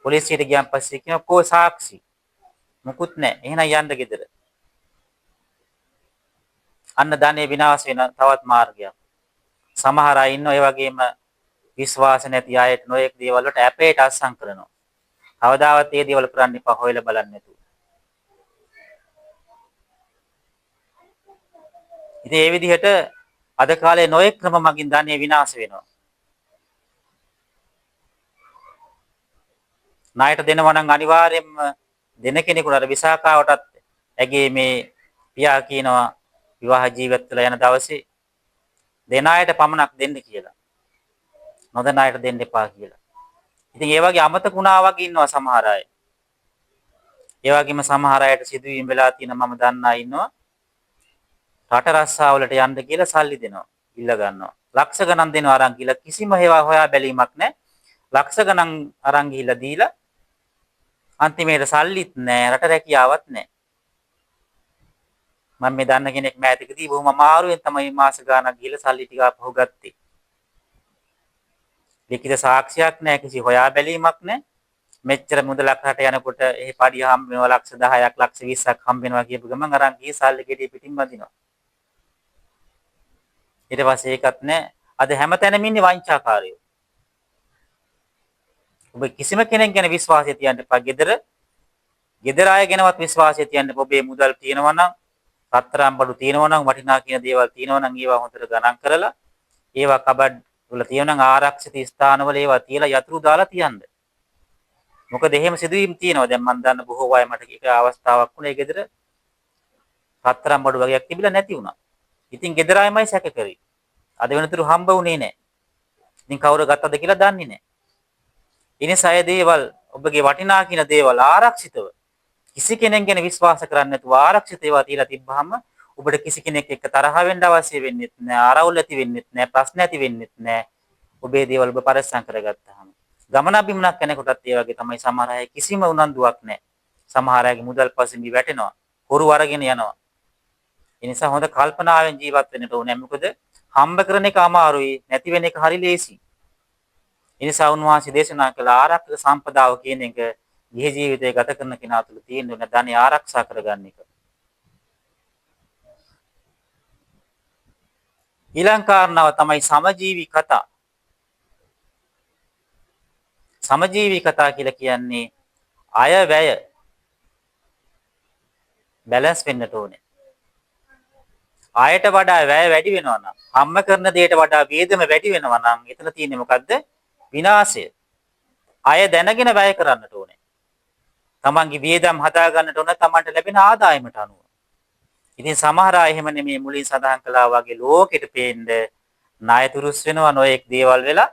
පොලිසියට ගියන් පස්සේ කියනවා කෝ සාක්ෂි. මොකුත් නැහැ. එහෙනම් යන්න ගෙදර. අන්න ධනෙ විනාශ වෙන තවත් මාර්ගයක්. සමහර අය ඉන්නවා ඒ වගේම විශ්වාස නැති අයට නොයෙක් දේවල් වලට ඇපේට අස්සම් කරනවා. කවදාවත් ඒ දේවල් කරන්න එපා හොයලා බලන්න නැතුව. ඉතින් ඒ විදිහට අද කාලේ නොයෙක් ක්‍රම මගින් ධනෙ විනාශ වෙනවා. ණයට දෙනවා නම් අනිවාර්යයෙන්ම දෙන කෙනෙකුට අර විසාකාවටත් ඇගේ මේ පියා කියනවා විවාහ ජීවිත වල යන දවසේ දෙන අයට පමණක් දෙන්න කියලා. නොදෙන අයට දෙන්න එපා කියලා. ඉතින් ඒ වගේ අමතක වුණා වගේ ඉන්නවා සමහර අය. ඒ වගේම සමහර අයට සිදුවීම් වෙලා තියෙන මම දන්නා ඉන්නවා. රට රස්සාවලට යන්න කියලා සල්ලි දෙනවා. ඉල්ල ගන්නවා. ලක්ෂ ගණන් දෙනවා අරන් කියලා කිසිම හේවා හොයා බැලීමක් නැහැ. ලක්ෂ ගණන් අරන් ගිහිල්ලා දීලා අන්තිමේට සල්ලිත් නැහැ රට රැකියාවක් නැහැ. මම මේ දන්න කෙනෙක් මෑතකදී බොහොම අමාරුවෙන් තමයි මාස ගාණක් ගිහලා සල්ලි ටික අපහු ගත්තේ. ලිඛිත සාක්ෂියක් නැහැ කිසි හොයා බැලීමක් නැහැ. මෙච්චර මුදලක් රට යනකොට එහි පඩිය හම්බ වෙනවා ලක්ෂ 10ක් ලක්ෂ 20ක් හම්බ වෙනවා කියපු ගමන් අරන් ගිහී සල්ලි ගෙඩිය පිටින් බඳිනවා. ඊට පස්සේ ඒකත් නැහැ. අද හැමතැනම ඉන්නේ වංචාකාරයෝ. ඔබ කිසිම කෙනෙක් ගැන විශ්වාසය තියන්න එපා. ගෙදර අය ගැනවත් විශ්වාසය තියන්න එපා. ඔබේ මුදල් තියෙනවා නම්, රත්තරන් බඩු තියෙනවා නම්, වටිනා කියන දේවල් තියෙනවා නම් ඒවා හොඳට ගණන් කරලා ඒවා කබඩ් වල තියෙනවා නම් ආරක්ෂිත ස්ථානවල ඒවා තියලා යතුරු දාලා තියන්න. මොකද එහෙම සිදුවීම් තියෙනවා. දැන් මම දන්න බොහෝ අය මට එක අවස්ථාවක් වුණා ඒ ගෙදර රත්තරන් බඩු වගේක් තිබිලා නැති වුණා. ඉතින් ගෙදර අයමයි සැක කරේ. අද වෙනතුරු හම්බ වුණේ නැහැ. ඉතින් කවුරු ගත්තද කියලා දන්නේ නැහැ. ඉනිසා ඒ දේවල් ඔබගේ වටිනා කියන දේවල් ආරක්ෂිතව කිසි කෙනෙක් ගැන විශ්වාස කරන්නේ නැතුව ආරක්ෂිත ඒවා තියලා තිබ්බහම ඔබට කිසි කෙනෙක් එක්ක තරහ වෙන්න අවශ්‍ය වෙන්නේ නැහැ. ආරවුල් ඇති වෙන්නේ නැහැ. ප්‍රශ්න ඇති වෙන්නේ නැහැ. ඔබේ දේවල් ඔබ පරිස්සම් කරගත්තාම. ගමන බිමනක් කෙනෙකුටත් ඒ වගේ තමයි සමහර අය කිසිම උනන්දුවක් නැහැ. සමහර අයගේ මුදල් පසින්දි වැටෙනවා. හොරු අරගෙන යනවා. ඒ නිසා හොඳ කල්පනාවෙන් ජීවත් වෙන්න ඕනේ. මොකද හම්බ කරන එක අමාරුයි. නැති වෙන එක හරි ලේසි. ඒ නිසා උන්වහන්සේ දේශනා කළ ආරක්ෂක සම්පදාව කියන එක ගිහි ජීවිතය ගත කරන කෙනා තුළ තියෙන ධනෙ ආරක්ෂා කරගන්න එක. ඊළඟ කාරණාව තමයි සමජීවී කතා. සමජීවී කතා කියලා කියන්නේ අය වැය බැලන්ස් වෙන්නට ඕනේ. ආයට වඩා වැය වැඩි වෙනවා නම්, හම්බ කරන දෙයට වඩා වියදම වැඩි වෙනවා නම් එතන තියෙන්නේ මොකද්ද? විනාශය. අය දැනගෙන වැය කරන්නට ඕනේ. තමන්ගේ වියදම් හදා ගන්නට ඕන තමන්ට ලැබෙන ආදායමට අනුව. ඉතින් සමහර අය එහෙම නෙමෙයි මුලින් සඳහන් කළා වගේ ලෝකෙට පේන්න ණය තුරුස් වෙනවා නොඑක් දේවල් වෙලා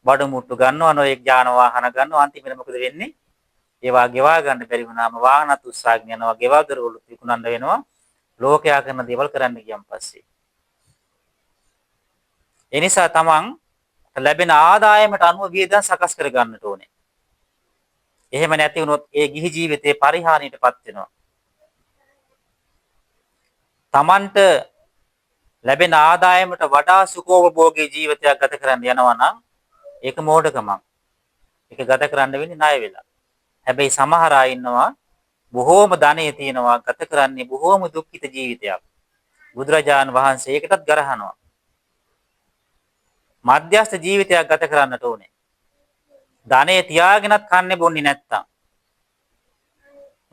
බඩු මුට්ටු ගන්නවා නොඑක් යාන වාහන ගන්නවා අන්තිමට මොකද වෙන්නේ? ඒවා ගෙවා ගන්න බැරි වුණාම වාහනත් උස්සාගෙන යනවා ගෙවල් වල විකුණන්න වෙනවා ලෝකයා කරන දේවල් කරන්න ගියන් පස්සේ. ඒ නිසා තමන් ලැබෙන ආදායමට අනුව වියදම් සකස් කර ගන්නට ඕනේ. එහෙම නැති වුණොත් ඒ ගිහි ජීවිතේ පරිහානියටපත් වෙනවා. තමන්ට ලැබෙන ආදායමට වඩා සුඛෝපභෝගී ජීවිතයක් ගත කරන්න යනවා නම් ඒක මෝඩකමක්. ඒක ගත කරන්න වෙන්නේ ණය වෙලා. හැබැයි සමහර අය ඉන්නවා බොහෝම ධනෙ තියෙනවා ගත කරන්නේ බොහෝම දුක්ඛිත ජීවිතයක්. බුදුරජාන් වහන්සේ ඒකටත් ගරහනවා. මධ්‍යස්ථ ජීවිතයක් ගත කරන්නට ඕනේ. ධනෙ තියාගෙනත් කන්නේ බොන්නේ නැත්තම්.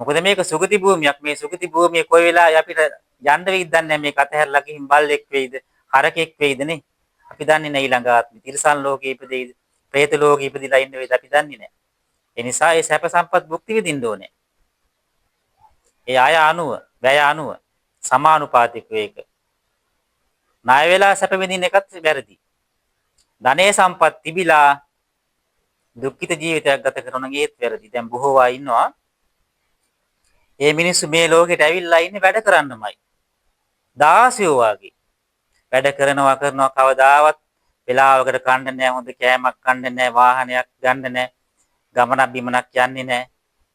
මොකද මේක සුගති භූමියක්. මේ සුගති භූමියේ කොයි වෙලාවෙ අපිට යන්න වෙයිද දන්නේ නැහැ. මේක අතහැරලා ගිහින් බල්ලෙක් වෙයිද, හරකෙක් වෙයිද නේ. අපි දන්නේ නැහැ ඊළඟ ආත්මෙ. තිරිසන් ලෝකෙ ඉපදෙයිද, പ്രേත ලෝකෙ ඉපදිලා ඉන්න වෙයිද අපි දන්නේ නැහැ. ඒ නිසා ඒ සැප සම්පත් භුක්ති විඳින්න ඕනේ. ඒ අය අනුව, වැය අනුව සමානුපාතික වේක. ණය වෙලා සැප විඳින්න එකත් වැරදි. ධනේ සම්පත් තිබිලා දුක්ඛිත ජීවිතයක් ගත කරන නම් ඒත් වැරදි. දැන් බොහෝ අය ඉන්නවා. මේ මිනිස්සු මේ ලෝකෙට ඇවිල්ලා ඉන්නේ වැඩ කරන්නමයි. දාසියෝ වගේ. වැඩ කරනවා කවදාවත් වෙලාවකට කන්න නැහැ, හොඳ කෑමක් කන්න නැහැ, වාහනයක් ගන්න නැහැ, ගමනක් බිමනක් යන්නේ නැහැ.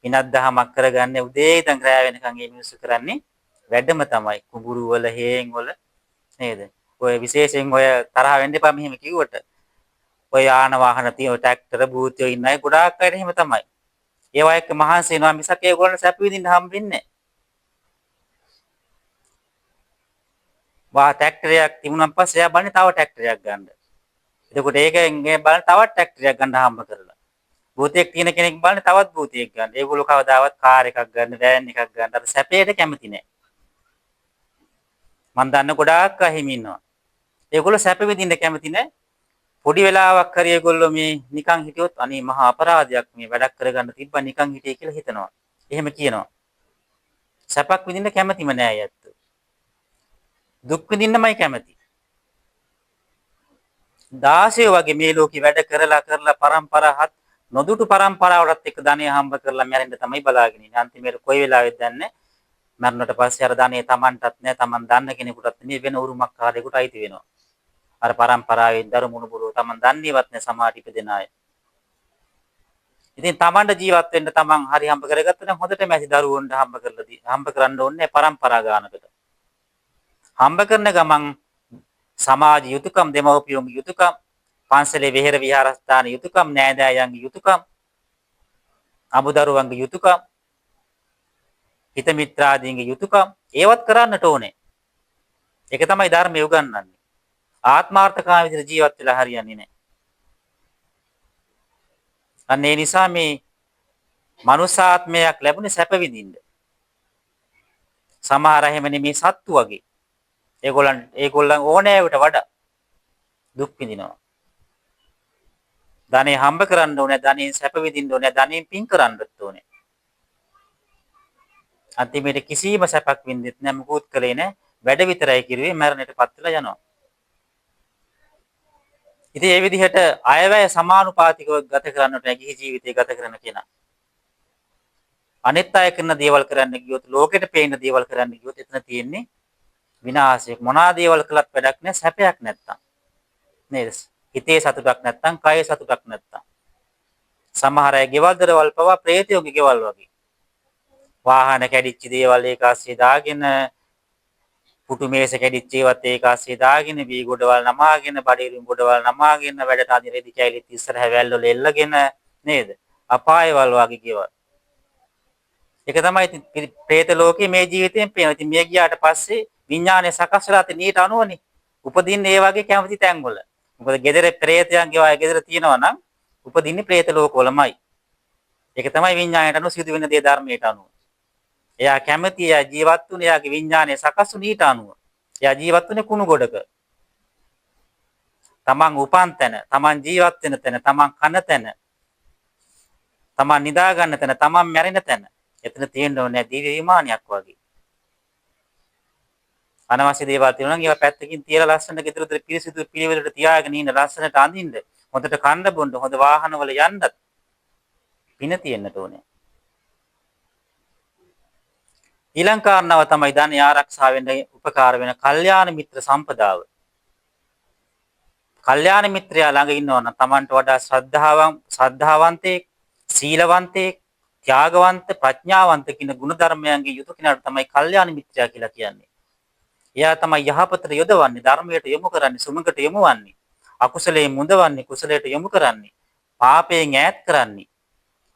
පිනක් දහමක් කරගන්නේ උදේ ඉඳන් රැ වෙනකන් මේ මිනිස්සු කරන්නේ වැඩම තමයි. කුඹුරු වල, හේන් වල නේද? ඔය විශේෂයෙන් ඔය තරහ වෙන්න එපා මෙහෙම කිව්වට. ඔය යාන වාහන තියෙන ට්‍රැක්ටර භූතයෝ ඉන්න අය ගොඩාක් අය එහෙම තමයි. ඒවා එක්ක මහන්සි වෙනවා මිසක් ඒගොල්ලන්ට සැප විඳින්න හම්බෙන්නේ නැහැ. වා ට්‍රැක්ටරයක් තිබුණාන් පස්සේ එයා බලන්නේ තව ට්‍රැක්ටරයක් ගන්න. එතකොට ඒකෙන් ගේ බලන තවත් ට්‍රැක්ටරයක් ගන්න හම්බ කරලා. භූතයෙක් තියෙන කෙනෙක් බලන්නේ තවත් භූතයෙක් ගන්න. ඒගොල්ලෝ කවදාවත් කාර් එකක් ගන්න, වෑන් එකක් ගන්න. අර සැපේට කැමති නෑ. මම දන්න ගොඩාක් අය හිමි ඉන්නවා. ඒගොල්ලෝ සැප විඳින්න කැමති නෑ. පොඩි වෙලාවක් හරි ඒගොල්ලෝ මේ නිකන් හිටියොත් අනේ මහා අපරාධයක් මේ වැඩක් කරගන්න තිබ්බා නිකන් හිටියේ කියලා හිතනවා. එහෙම කියනවා. සැපක් විඳින්න කැමතිම නෑ අයත්. දුක් විඳින්නමයි කැමති. 16 වගේ මේ ලෝකේ වැඩ කරලා පරම්පරාවත් නොදුටු පරම්පරාවටත් එක්ක ධනෙ හම්බ කරලා මැරෙන්න තමයි බලාගෙන ඉන්නේ. අන්තිමේට කොයි වෙලාවෙද දන්නේ මරණයට පස්සේ අර ධනෙ Tamanටත් නෑ, Taman දන්න කෙනෙකුටත් නෙමෙයි වෙන උරුමක් කාරයෙකුට අයිති වෙනවා. අර පරම්පරාවෙන් දරු මුණුබුරු Taman දන්නේවත් නෑ සමාධි ඉපදෙන අය. ඉතින් Tamanට ජීවත් වෙන්න Taman හරි හම්බ කරගත්තා නම් හොඳටම ඇති දරුවොන්ට හම්බ කරන්න ඕනේ පරම්පරා ගානකට. හම්බ කරන ගමන් සමාජ යුතුයකම්, දෙමව්පියන්ගේ යුතුයකම්, පන්සලේ විහෙර විහාරස්ථාන යුතුයකම්, නෑදෑයන්ගේ යුතුයකම්, අමුදරුවන්ගේ යුතුයකම්, හිත මිත්‍රාදීන්ගේ යුතුයකම් ඒවත් කරන්නට ඕනේ. ඒක තමයි ධර්මය උගන්වන්නේ. ආත්මාර්ථකාමී විදිහට ජීවත් වෙලා හරියන්නේ නැහැ. අන්න ඒ නිසා මේ මනුසාත්මයක් ලැබුණේ සැප විඳින්න. සමහර එහෙම නෙමේ සත්තු වගේ. ඒගොල්ලන් ඕනෑවට වඩා දුක් විඳිනවා. ධනෙ හම්බ කරන්න ඕනේ, ධනෙන් සැප විඳින්න ඕනේ, ධනෙන් පින් කරන්නත් ඕනේ. අන්තිමේට කිසිම සැපක් විඳින්නෙත් නැහැ, මුකුත් කළේ නැහැ. වැඩ විතරයි කිරුවේ, මරණයටපත් වෙලා යනවා. ඉතින් මේ විදිහට අයවැය සමානුපාතිකව ගත කරන්නට ගිහි ජීවිතය ගත කරන කෙනා. අනිත් අය කරන දේවල් කරන්න ගියොත්, ලෝකෙට පේන දේවල් කරන්න ගියොත් එතන තියෙන්නේ විනාශයක්. මොනවා දේවල් කළත් වැඩක් නැහැ, සැපයක් නැත්තම්. නේද? හිතේ සතුටක් නැත්තම්, කයේ සතුටක් නැත්තම්. සමහර අය ගෙවල් දරවල් පවා ප්‍රේතයෝගේ ගෙවල් වගේ. වාහන කැඩිච්ච දේවල් ඒක ASCII දාගෙන, පුටු මේස කැඩිච්ච ඒවත් ඒක ASCII දාගෙන, වී ගොඩවල් නමාගෙන, බඩේරින් ගොඩවල් නමාගෙන, වැඩට අදින රෙදි කැලිත් ඉස්සරහ වැල්වල එල්ලගෙන නේද? අපායවල් වගේ ගෙවල්. ඒක තමයි ඉතින් പ്രേත ලෝකේ මේ ජීවිතයෙන් පේනවා. ඉතින් මිය ගියාට පස්සේ විඥානය සකස් වෙලා තියෙන ඊට අනුවනේ. උපදින්නේ ඒ වගේ කැමති තැන්වල. මොකද gedare പ്രേතයන්ගේ වාය gedare තියෙනවා නම් උපදින්නේ പ്രേත ලෝකවලමයි. ඒක තමයි විඥාණයට අනුව සිදු වෙන දේ ධර්මයට අනුව. එයා කැමති එයා ජීවත් වුනේ එයාගේ විඥානය සකස් වුනේ ඊට අනුව. එයා ජීවත් වුනේ කුණු ගොඩක. තමන් උපන් තැන, තමන් ජීවත් වෙන තැන, තමන් කන තැන, තමන් නිදා ගන්න තැන, තමන් මැරෙන තැන. එතන තියෙන්න ඕනේ දිව්‍ය විමානයක් වගේ. අනවශ්‍ය දේවල් තියෙනවා නම් ඒවා පැත්තකින් තියලා ලස්සනට ගෙදර දොර පිරිසිදු පිළිවෙලට තියාගෙන ඉන්න, ලස්සනට අඳින්න, හොඳට කන්න බොන්න, හොඳ වාහනවල යන්නත් පින තියෙන්නට ඕනේ. ඊළඟ කාරණාව තමයි ධනය ආරක්ෂා වෙන්න උපකාර වෙන කල්යාණ මිත්‍ර සම්පදාව. කල්යාණ මිත්‍රයා ළඟ ඉන්නවා නම් Tamanට වඩා ශ්‍රද්ධාවන්තයෙක්, සීලවන්තයෙක්, ත්‍යාගවන්ත, ප්‍රඥාවන්ත කියන ගුණධර්මයන්ගේ යුතු කෙනාට තමයි කල්යාණ මිත්‍රයා කියලා කියන්නේ. එයා තමයි යහපතට යොදවන්නේ, ධර්මයට යොමු කරන්නේ, සුමකට යොමු වන්නේ, අකුසලයෙන් මුදවන්නේ, කුසලයට යොමු කරන්නේ, පාපයෙන් ඈත් කරන්නේ,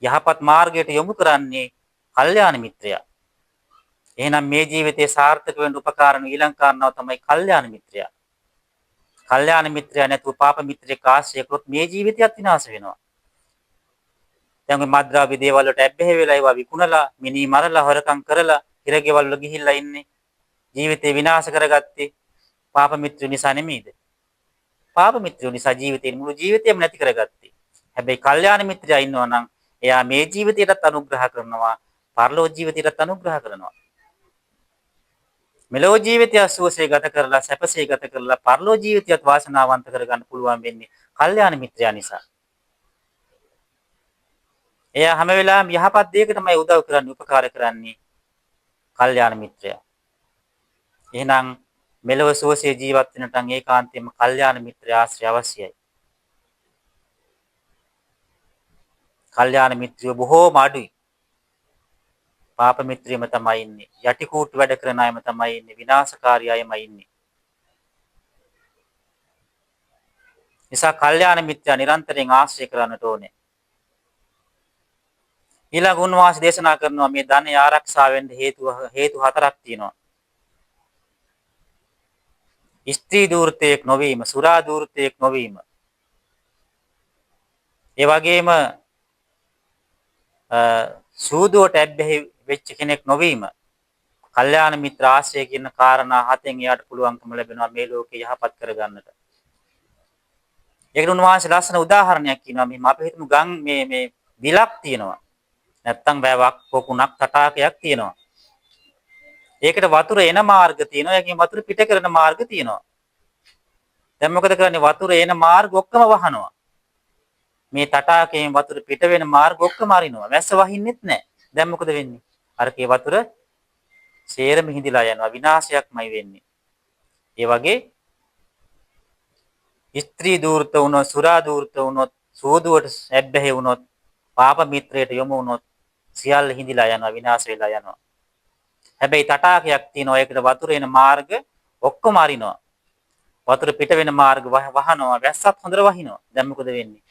යහපත් මාර්ගයට යොමු කරන්නේ කල්යාණ මිත්‍රයා. එහෙනම් මේ ජීවිතේ සාර්ථක වෙන්න උපකාර වන ඊළඟ කාරණාව තමයි කල්යාණ මිත්‍රයා. කල්යාණ මිත්‍රයා නැතුව පාප මිත්‍රයෙක් ආශ්‍රය කරොත් මේ ජීවිතයත් විනාශ වෙනවා. දැන් මේ මද්ද්‍රව්‍ය දේවල් වලට ඇබ්බැහි වෙලා ඒවා විකුණලා, මිනි මරලා, හොරකම් කරලා, හිරගෙවල් වල ගිහිල්ලා ඉන්නේ. ජීවිතේ විනාශ කරගත්තේ පාප මිත්‍ර නිසා නෙමෙයිද? පාප මිත්‍ර නිසා ජීවිතේ මුළු ජීවිතේම නැති කරගත්තේ. හැබැයි කල්යාණ මිත්‍රයා ඉන්නවා නම් එයා මේ ජීවිතයටත් අනුග්‍රහ කරනවා, පරලෝ ජීවිතයටත් අනුග්‍රහ කරනවා. මෙලෝ ජීවිතය සුවසේ ගත කරලා, සැපසේ ගත කරලා, පරලෝ ජීවිතයත් වාසනාවන්ත කරගන්න පුළුවන් වෙන්නේ කල්යාණ මිත්‍රයා නිසා. එයා හැම වෙලාවෙම යහපත් දෙයකටමයි උදව් කරන්නේ, උපකාර කරන්නේ කල්යාණ මිත්‍රයා. එහෙනම් මෙලොව සුවසේ ජීවත් වෙනට නම් ඒකාන්තයෙන්ම කල්යාණ මිත්‍ර ආශ්‍රය අවශ්‍යයි. කල්යාණ මිත්‍රයෝ බොහෝම අඩුයි. පාප මිත්‍රයම තමයි ඉන්නේ. යටි කූටු වැඩ කරන අයම තමයි ඉන්නේ. විනාශකාරී අයම ඉන්නේ. නිසා කල්යාණ මිත්‍යා නිරන්තරයෙන් ආශ්‍රය කරන්නට ඕනේ. ඊළඟ උන්වහන්සේ දේශනා කරනවා මේ ධනය ආරක්ෂා වෙන්න හේතු හතරක් තියෙනවා. ස්ත්‍රී දූර්තයෙක් නොවීම, සුරා දූර්තයෙක් නොවීම. ඒ වගේම සූදුවට ඇබ්බැහි වෙච්ච කෙනෙක් නොවීම. කල්යාණ මිත්‍ර ආශ්‍රය කියන කාරණා හතෙන් එයාට පුළුවන්කම ලැබෙනවා මේ ලෝකේ යහපත් කරගන්නට. ඒකට උන්වහන්සේ ලස්සන උදාහරණයක් කියනවා. මේ අපි හිතමු ගම් මේ විලක් තියෙනවා. නැත්තම් වැවක් පොකුණක් තටාකයක් තියෙනවා. ඒකට වතුර එන මාර්ග තියෙනවා. ඒකෙන් වතුර පිට කරන මාර්ග තියෙනවා. දැන් මොකද කරන්නේ? වතුර එන මාර්ග ඔක්කොම වහනවා. මේ තටාකයෙන් වතුර පිට වෙන මාර්ග ඔක්කොම අරිනවා. වැස්ස වහින්නෙත් නැහැ. දැන් මොකද වෙන්නේ? අරකේ වතුර සේරම හිඳිලා යනවා. විනාශයක්මයි වෙන්නේ. ඒ වගේ ස්ත්‍රී දූර්ත වුණොත්, සුරා දූර්ත වුණොත්, සෝදුවට ඇබ්බැහි වුණොත්, පාප මිත්‍රයට යොමු වුණොත් සියල්ල හිඳිලා යනවා, විනාශ වෙලා යනවා. හැබැයි තටාකයක් තියෙනවා. ඒකට වතුර එන මාර්ග ඔක්කොම අරිනවා. වතුර පිට වෙන මාර්ග වහනවා. වැස්සත් හොඳට වහිනවා. දැන් මොකද වෙන්නේ?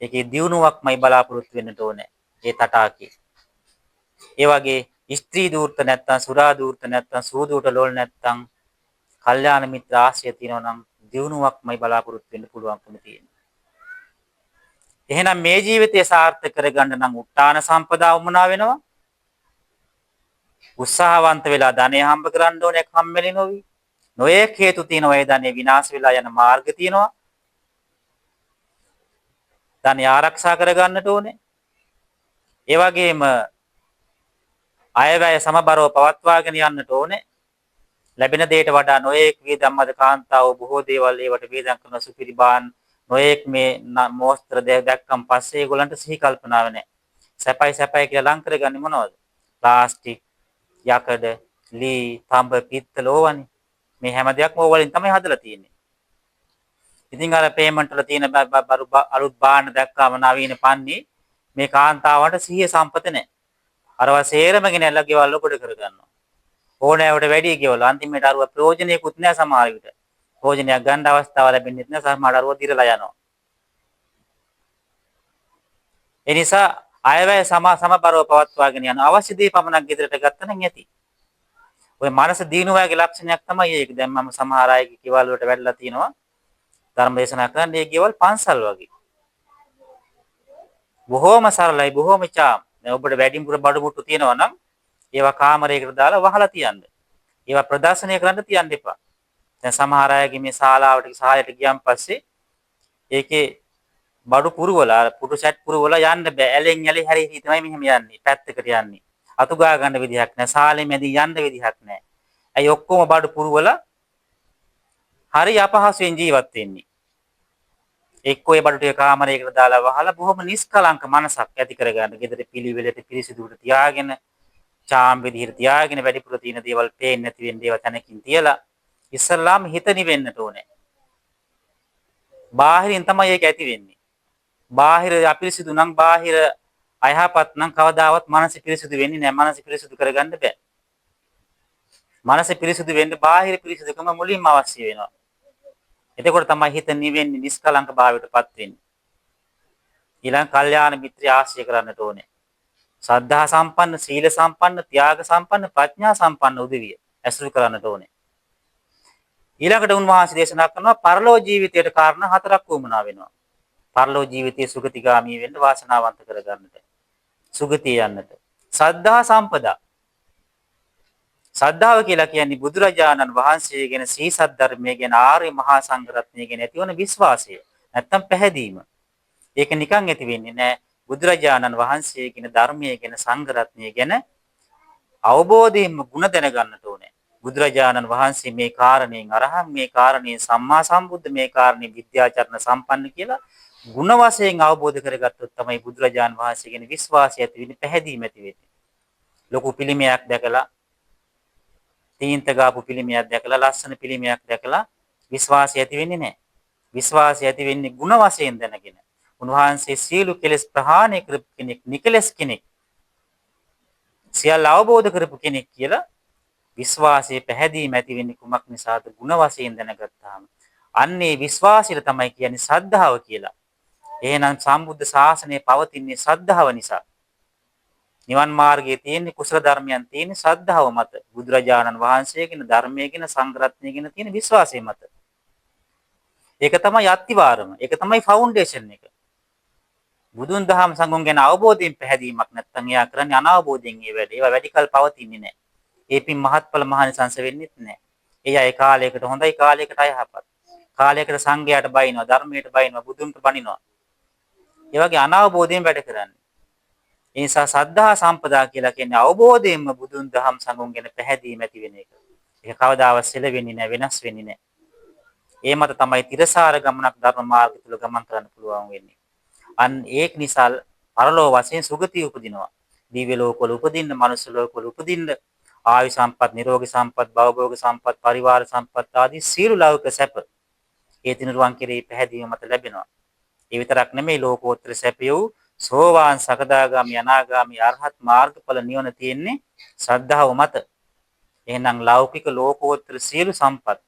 ඒකේ දියුණුවක්මයි බලාපොරොත්තු වෙන්නට ඕනේ. ඒ තටාකේ. ඒ වගේ ස්ත්‍රී දූර්ත නැත්තම්, සුරා දූර්ත නැත්තම්, සූදුවට ලෝල් නැත්තම්, කල්යාණ මිත්‍ර ආශ්‍රය තියෙනවා නම් දියුණුවක්මයි බලාපොරොත්තු වෙන්න පුළුවන්කම තියෙනවා. එහෙනම් මේ ජීවිතය සාර්ථක කරගන්න නම් උත්තාන සම්පදා වමනා වෙනවා. උත්සාහවන්ත වෙලා ධනය හම්බ කරන්න ඕනේ කම්මැලි නොවි. නොයෙක් හේතු තියෙනවා ඒ ධනෙ විනාශ වෙලා යන මාර්ග තියෙනවා. ධනය ආරක්ෂා කරගන්නට ඕනේ. ඒ වගේම අයවැය සමබරව පවත්වාගෙන යන්නට ඕනේ. ලැබෙන දෙයට වඩා නොයෙක් වේදම් අද කාන්තාව බොහෝ දේවල් ඒවට වේදම් කරන සුපිරිබාන් නොයෙක් මේ මෝස්තර දැක්කම් පස්සේ ඒගොල්ලන්ට සිහි කල්පනාව නැහැ. සැපයි කියලා ලං කරගන්නේ මොනවද? ප්ලාස්ටික්, යකඩ, ලී, තඹ, පිත්තල ඕවනේ. මේ හැම දෙයක්ම ඕවලින් තමයි හදලා තියෙන්නේ. ඉතින් අර පේමන්ට් වල තියෙන අලුත් බාන්න දැක්කම නවීන පන්නේ මේ කාන්තාවට සිහිය සම්පත නැහැ. අරවා සේරම ගෙනල්ලා ගෙවල් වලට කරගන්නවා. ඕනෑවට වැඩි ගෙවල් අන්තිමට අරව ප්‍රයෝජනෙකුත් නැහැ සමහර විට. ප්‍රයෝජනයක් ගන්න අවස්ථාව ලැබෙන්නේ නැහැ. සමහර අරව දිරලා යනවා. ඒ නිසා අයවැය සමබරව පවත්වාගෙන යන අවශ්‍ය දේ පමණක් ගෙදරට ගත්තා නම් ඇති. ඔය මනස දිනුවාගේ ලක්ෂණයක් තමයි ඒක. දැන් මම සමහර අයගේ ගෙවල් වලට වැඩලා තිනවා. ධර්ම දේශනා කරන්නේ ඒ ගෙවල් පන්සල් වගේ. බොහොම සරලයි, බොහොම චාම්. දැන් ඔබට වැඩිපුර බඩු මුට්ටු තියෙනවා නම් ඒවා කාමරයකට දාලා වහලා තියන්න. ඒවා ප්‍රදර්ශනය කරන්න තියන්න එපා. දැන් සමහර අයගේ මේ ශාලාවට ගියන් පස්සේ ඒකේ බඩු පුරවලා පුටු සෙට් පුරවලා යන්න බෑ. ඇලෙන් ඇලේ හැරි තමයි මෙහෙම යන්නේ. පැත්තකට යන්නේ. අතු ගා ගන්න විදිහක් නැහැ. ශාලෙ මැදි යන්න විදිහක් නැහැ. ඇයි ඔක්කොම බඩු පුරවලා හරි අපහසුයෙන් ජීවත් වෙන්නේ. එක්කෝ ඒ බඩු ටික කාමරයකට දාලා වහලා බොහොම නිස්කලංක මනසක් ඇති කරගන්න. ගෙදර පිළිවෙලට පිරිසිදුවට තියාගෙන, චාම් විදිහට තියාගෙන වැඩිපුර තියෙන දේවල් පේන්නේ නැති වෙන දේවල් තැනකින් තියලා ඉස්සල්ලාම හිත නිවෙන්නට ඕනේ. බාහිරින් තමයි ඒක ඇති වෙන්නේ. බාහිර අපිරිසිදු නම්, බාහිර අයහපත් නම් කවදාවත් මනස පිරිසිදු වෙන්නේ නැහැ. මනස පිරිසිදු කරගන්න බෑ. මනස පිරිසිදු වෙන්න බාහිර පිරිසිදුකම මුලින්ම අවශ්‍ය වෙනවා. එතකොට තමයි හිත නිවෙන්නේ, නිස්කලංක භාවයටපත් වෙන්නේ. ඊළඟ කල්යාණ මිත්‍රය ආශ්‍රය කරන්නට ඕනේ. ශ්‍රද්ධා සම්පන්න, සීල සම්පන්න, ත්‍යාග සම්පන්න, ප්‍රඥා සම්පන්න උදවිය ඇසුරු කරන්නට ඕනේ. ඊළඟට උන්වහන්සේ දේශනා කරනවා පරලෝ ජීවිතයට කාරණා හතරක් වුමනා වෙනවා. පරලෝ ජීවිතයේ සුගතිගාමී වෙන්න වාසනාවන්ත කරගන්නට. සුගතිය යන්නට. ශ්‍රද්ධා සම්පදා. ශ්‍රද්ධාව කියලා කියන්නේ බුදුරජාණන් වහන්සේ ගැන, සීසත් ධර්මයේ ගැන, ආර්ය මහා සංඝරත්නය ගැන ඇතිවන විශ්වාසය. නැත්තම් පැහැදීම. ඒක නිකන් ඇති වෙන්නේ නැහැ. බුදුරජාණන් වහන්සේ ගැන, ධර්මයේ ගැන, සංඝරත්නය ගැන අවබෝධයෙන්ම ಗುಣ දැනගන්නට ඕනේ. බුදුරජාණන් වහන්සේ මේ කාරණයෙන් අරහන්, මේ කාරණයෙන් සම්මා සම්බුද්ධ, මේ කාරණේ විද්‍යාචරණ සම්පන්න කියලා ಗುಣ වශයෙන් අවබෝධ කරගත්තොත් තමයි බුදුරජාණන් වහන්සේ ගැන විශ්වාසය ඇති වෙන්නේ, පැහැදීම ඇති වෙන්නේ. ලොකු පිළිමයක් දැකලා, තීන්ත ගාපු පිළිමයක් දැකලා, ලස්සන පිළිමයක් දැකලා විශ්වාසය ඇති වෙන්නේ නැහැ. විශ්වාසය ඇති වෙන්නේ ಗುಣ වශයෙන් දැනගෙන. උන්වහන්සේ සියලු කෙලෙස් ප්‍රහාණය කරපු කෙනෙක්, නිකලෙස් කෙනෙක්, සියල්ල අවබෝධ කරපු කෙනෙක් කියලා විශ්වාසයේ පැහැදීම ඇති වෙන්නේ කුමක් නිසාද? ಗುಣ වශයෙන් දැනගත්තාම. අන්නේ විශ්වාසයට තමයි කියන්නේ ශ්‍රද්ධාව කියලා. එහෙනම් සම්බුද්ධ ශාසනය පවතින්නේ ශ්‍රද්ධාව නිසා. නිවන් මාර්ගයේ තියෙන කුසල ධර්මයන් තියෙන ශ්‍රද්ධාව මත. බුදුරජාණන් වහන්සේ ගැන, ධර්මයේ ගැන, සංඝ රත්නය ගැන තියෙන විශ්වාසය මත. ඒක තමයි අත්තිවාරම. ඒක තමයි ෆවුන්ඩේෂන් එක. බුදුන් දහම් සංඝුන් ගැන අවබෝධයෙන් පැහැදීමක් නැත්නම් එයා කරන්නේ අනවබෝධයෙන් ඒ වැඩේ. ඒවා වැඩි කල පවතින්නේ නැහැ. ඒ පින් මහත්ඵල මහානිසංස වෙන්නේත් නැහැ. එයා ඒ කාලයකට හොඳයි කාලයකට අයහපත්. කාලයකට සංඝයාට බයිනවා, ධර්මයට බයිනවා, බුදුන්ට බනිනවා. ඒ වගේ අනවබෝධයෙන් වැඩ කරන්නේ. ඒ නිසා සද්ධා සම්පදා කියලා කියන්නේ අවබෝධයෙන්ම බුදුන් දහම් සංඝුන් ගැන පැහැදීම ඇති වෙන එක. ඒක කවදාවත් සෙලවෙන්නේ නැහැ, වෙනස් වෙන්නේ නැහැ. ඒ මත තමයි තිරසාර ගමනක් ධර්ම මාර්ගය තුල ගමන් කරන්න පුළුවන් වෙන්නේ. අන් ඒක නිසා පරලෝ වශයෙන් සුගතිය උපදිනවා. දිව්‍ය ලෝකවල උපදින්න, මනුෂ්‍ය ලෝකවල උපදින්න, ආයු සම්පත්, නිරෝගී සම්පත්, භවභෝග සම්පත්, පරිවාර සම්පත් ආදී සියලු ලෞකික සැප ඒ තිනුරුවන් කෙරෙහි පැහැදීම මත ලැබෙනවා. ඒ විතරක් නෙමෙයි ලෝකෝත්තර සැපය වූ සෝවාන් සකදාගාමි අනාගාමි අරහත් මාර්ගඵල නිවන තියෙන්නේ ශ්‍රද්ධාව මත. එහෙනම් ලෞකික ලෝකෝත්තර සියලු සම්පත්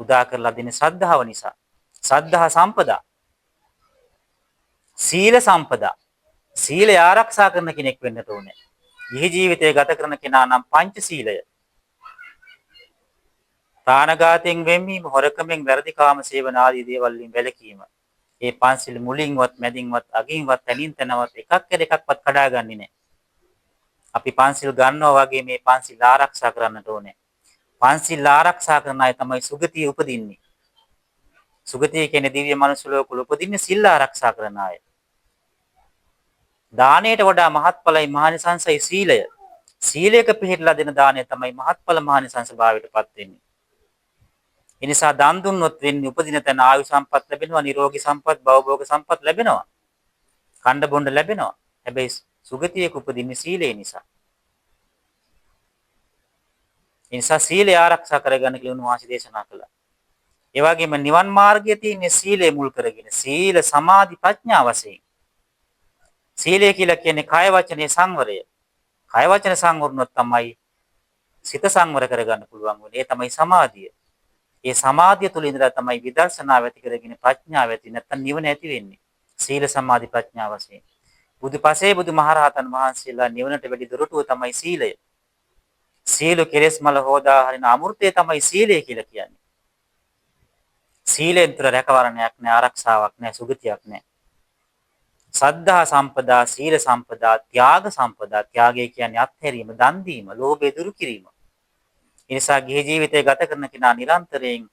උදා කරලා දෙන්නේ ශ්‍රද්ධාව නිසා. ශ්‍රද්ධා සම්පදා, සීල සම්පදා. සීලය ආරක්ෂා කරන කෙනෙක් වෙන්න ඕනේ. ගිහි ජීවිතය ගත කරන කෙනා නම් පංච සීලය. ප්‍රාණඝාතයෙන් වෙන්වීම, හොරකමෙන්, වැරදි කාම සේවන ආදී දේවල් වලින් වැළකීම. ඒ පංචශීල මුලින්වත්, මැදින්වත්, අගින්වත්, තනින් තනවත් එකක් එකක්වත් කඩාගන්නේ නැහැ. අපි පංචශීල ගන්නවා වගේ මේ පංචශීල ආරක්ෂා කරන්නට ඕනේ. පංචශීල ආරක්ෂා කරන අය තමයි සුගතිය උපදින්නේ. සුගතිය කියන්නේ දිව්‍ය මනුෂ්‍ය ලෝකවල උපදින්නේ සිල් ආරක්ෂා කරන අය. දාණයට වඩා මහත්ඵලයි මහානිසංසයි සීලය. සීලයක පිළිපදලා දෙන දාණය තමයි මහත්ඵල මහානිසංස භාවයටපත් වෙන්නේ. ඒ නිසා දන් දුන්නොත් වෙන්නේ උපදින තැන ආයු සම්පත් ලැබෙනවා, නිරෝගී සම්පත්, භවභෝග සම්පත් ලැබෙනවා. කණ්ඩ බොණ්ඩ ලැබෙනවා. හැබැයි සුගතියක උපදින්නේ සීලය නිසා. ඒ නිසා සීලය ආරක්ෂා කරගන්න කියලා උන්වහන්සේ දේශනා කළා. ඒ වගේම නිවන් මාර්ගයේ තියෙන සීලය මුල් කරගෙන සීල සමාධි ප්‍රඥා වශයෙන්. සීලය කියලා කියන්නේ කය වචනේ සංවරය. කය වචන සංවරණොත් තමයි සිත සංවර කරගන්න පුළුවන් වෙන්නේ. ඒ තමයි සමාධිය. ඒ සමාධිය තුළ ඉඳලා තමයි විදර්ශනාව ඇති කරගෙන ප්‍රඥාව ඇති නැත්නම් නිවන ඇති වෙන්නේ. සීල සමාධි ප්‍රඥා වශයෙන්. බුදුපසේ බුදුමහරහතන් වහන්සේලා නිවනට වැඩි දොරටුව තමයි සීලය. සීල කෙලෙස් මල හොදා හරින අමෘතය තමයි සීලය කියලා කියන්නේ. සීලෙන් තුර රැකවරණයක් නැහැ, ආරක්ෂාවක් නැහැ, සුගතියක් නැහැ. සද්ධා සම්පදා, සීල සම්පදා, ත්‍යාග සම්පදා. ත්‍යාගය කියන්නේ අත්හැරීම, දන් දීම, ලෝභය දුරු කිරීම. ඒ නිසා ගිහි ජීවිතය ගත කරන කෙනා නිරන්තරයෙන්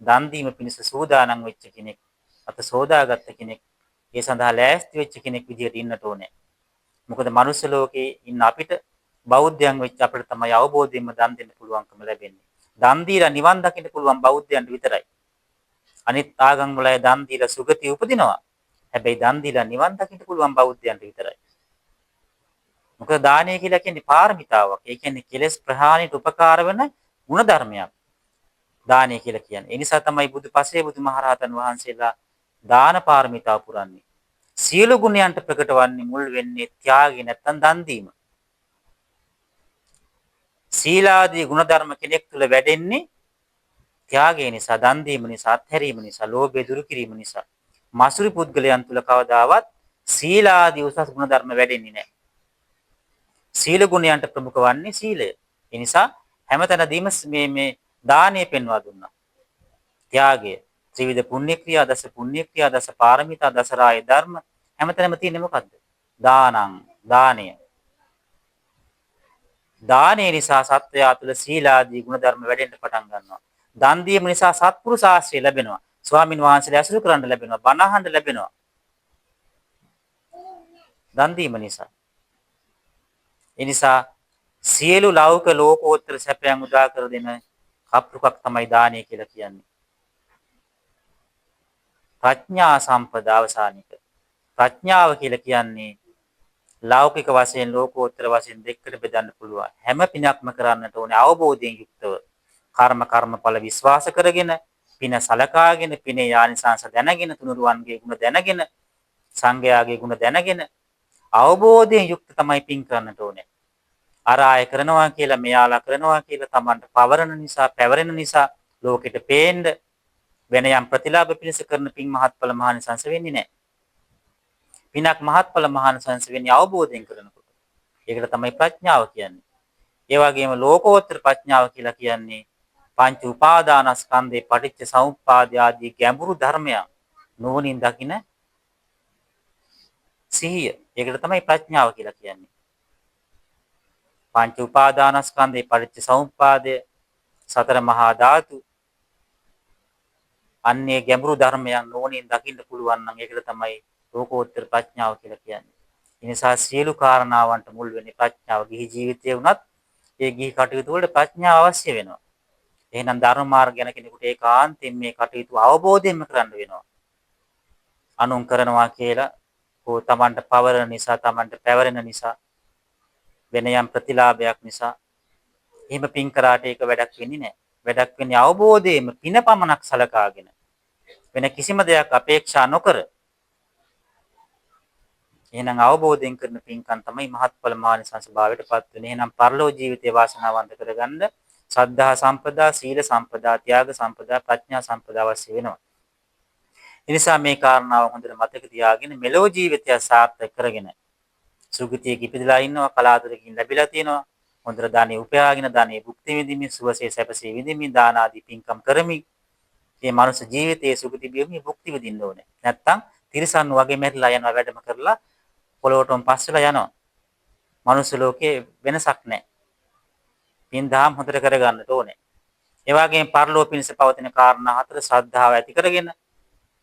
දන් දීම පිණිස සූදානම් වෙච්ච කෙනෙක්, අත සෝදාගත්ත කෙනෙක්, ඒ සඳහා ලෑස්ති වෙච්ච කෙනෙක් විදිහට ඉන්නට ඕනේ. මොකද මනුස්ස ලෝකේ ඉන්න අපිට බෞද්ධයන් වෙච්ච අපිට තමයි අවබෝධයෙන්ම දන් දෙන්න පුළුවන්කම ලැබෙන්නේ. දන් දීලා නිවන් දකින්න පුළුවන් බෞද්ධයන්ට විතරයි. අනිත් ආගම් වල දන් දීලා සුගතිය උපදිනවා. හැබැයි දන් දීලා නිවන් දකින්න පුළුවන් බෞද්ධයන්ට විතරයි. මොකද දානය කියලා කියන්නේ පාරමිතාවක්. ඒ කියන්නේ කෙලෙස් ප්‍රහාණයට උපකාර වෙන ಗುಣධර්මයක්. දානය කියලා කියන්නේ. ඒ නිසා තමයි බුදුපසේ බුදුමහරහතන් වහන්සේලා දාන පාරමිතාව පුරන්නේ. සියලු ගුණයන්ට ප්‍රකට වන්නේ මුල් වෙන්නේ ත්‍යාගය නැත්නම් දන් දීම. සීලාදී ගුණධර්ම කෙනෙක් තුළ වැඩෙන්නේ ත්‍යාගය නිසා, දන් දීම නිසා, අත්හැරීම නිසා, ලෝභය දුරු කිරීම නිසා. මසුරු පුද්ගලයන් තුළ කවදාවත් සීලාදී උසස් ගුණධර්ම වැඩෙන්නේ නැහැ. සීල ගුණයන්ට ප්‍රමුඛ වන්නේ සීලය. ඒ නිසා හැමතැනදීම මේ දානය පෙන්වා දුන්නා. ත්‍යාගය, ත්‍රිවිධ පුණ්‍ය ක්‍රියා, දස පුණ්‍ය ක්‍රියා, දස පාරමිතා, දස රාය ධර්ම හැමතැනම තියෙන්නේ මොකද්ද? දානය. දානය නිසා සත්වයා තුළ සීලාදී ගුණධර්ම වැඩෙන්න පටන් ගන්නවා. දන් දීම නිසා සත්පුරුෂ ආශ්‍රය ලැබෙනවා. ස්වාමින් වහන්සේලා ඇසුරු කරන්න ලැබෙනවා. බණ අහන්න ලැබෙනවා. දන් දීම නිසා. ඒ නිසා සියලු ලෞකික ලෝකෝත්තර සැපයන් උදා කර දෙන කප්පුකක් තමයි දානය කියලා කියන්නේ. ප්‍රඥා සම්පදා අවසානික. ප්‍රඥාව කියලා කියන්නේ ලෞකික වශයෙන් ලෝකෝත්තර වශයෙන් දෙකකට බෙදන්න පුළුවන්. හැම පිනක්ම කරන්නට ඕනේ අවබෝධයෙන් යුක්තව. කර්මඵල විශ්වාස කරගෙන, පින සලකාගෙන, පිනේ යානිසංස දැනගෙන, තුනුරුවන්ගේ ගුණ දැනගෙන, සංඝයාගේ ගුණ දැනගෙන අවබෝධයෙන් යුක්ත තමයි පින් කරන්නට ඕනේ. අර අය කරනවා කියලා, මෙයාලා කරනවා කියලා Tamanට පවරන නිසා, පැවරෙන නිසා ලෝකෙට පේන්න වෙන යම් ප්‍රතිලාභ පිණිස කරන පින් මහත්ඵල මහානිසංස වෙන්නේ නැහැ. පිනක් මහත්ඵල මහානිසංස වෙන්නේ අවබෝධයෙන් කරනකොට. ඒකට තමයි ප්‍රඥාව කියන්නේ. ඒ වගේම ලෝකෝත්තර ප්‍රඥාව කියලා කියන්නේ පංච උපාදානස්කන්ධේ පටිච්ච සමුප්පාද ආදී ගැඹුරු ධර්මයන් නුවණින් දකින සිහිය. ඒකට තමයි ප්‍රඥාව කියලා කියන්නේ. පංච උපාදානස්කන්ධේ පටිච්ච සමුප්පාදය සතර මහා ධාතු අන්නේ ගැඹුරු ධර්මයන් නුවණින් දකින්න පුළුවන් නම් ඒකට තමයි ලෝකෝත්තර ප්‍රඥාව කියලා කියන්නේ. ඒ නිසා සියලු කාරණාවන්ට මුල් වෙන්නේ ප්‍රඥාව. ගිහි ජීවිතයේ වුණත් ඒ ගිහි කටයුතු වලට ප්‍රඥාව අවශ්‍ය වෙනවා. එහෙනම් ධර්ම මාර්ග යන කෙනෙකුට ඒකාන්තයෙන් මේ කටයුතු අවබෝධයෙන්ම කරන්න වෙනවා. අනුන් කරනවා කියලා හෝ Tamanට පවරන නිසා, Tamanට පැවරෙන නිසා, වෙන යම් ප්‍රතිලාභයක් නිසා එහෙම පින් කරාට ඒක වැඩක් වෙන්නේ නැහැ. වැඩක් වෙන්නේ අවබෝධයෙන්ම පින පමණක් සලකාගෙන වෙන කිසිම දෙයක් අපේක්ෂා නොකර. එහෙනම් අවබෝධයෙන් කරන පින්කම් තමයි මහත්ඵල මානසංස භාවයට පත් වෙන්නේ. එහෙනම් පරලෝ ජීවිතේ වාසනාවන්ත කරගන්න සද්ධා සම්පදා, සීල සම්පදා, ත්‍යාග සම්පදා, ප්‍රඥා සම්පදා අවශ්‍ය වෙනවා. ඒ නිසා මේ කාරණාව හොඳට මතක තියාගෙන මෙලෝ ජීවිතය සාර්ථක කරගෙන සුගතියක ඉපදලා ඉන්නවා, කලාතුරකින් ලැබිලා තියෙනවා. හොඳට ධනෙ උපයාගෙන ධනෙ භුක්ති විඳින්මින් සුවසේ සැපසේ විඳින්මින් දාන ආදී පින්කම් කරමින් මේ මනුස්ස ජීවිතයේ සුගති භූමියේ භුක්ති විඳින්න ඕනේ. නැත්තම් තිරිසන් වගේ මැරිලා යනවා වැඩම කරලා පොළොවටම පස්සෙලා යනවා. මනුස්ස ලෝකේ වෙනසක් නැහැ. පින් දහම් හොඳට කරගන්නට ඕනේ. ඒ වගේම පරලෝක පිණිස පවතින කාරණා හතර ශ්‍රද්ධාව ඇති කරගෙන,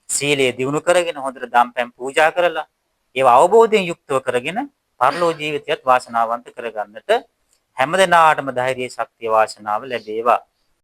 සීලය දියුණු කරගෙන හොඳට දම්පැන් පූජා කරලා, ඒවා අවබෝධයෙන් යුක්තව කරගෙන පරලෝක ජීවිතයත් වාසනාවන්ත කරගන්නට හැමදෙනාටම ධෛර්යය, ශක්තිය, වාසනාව ලැබේවා.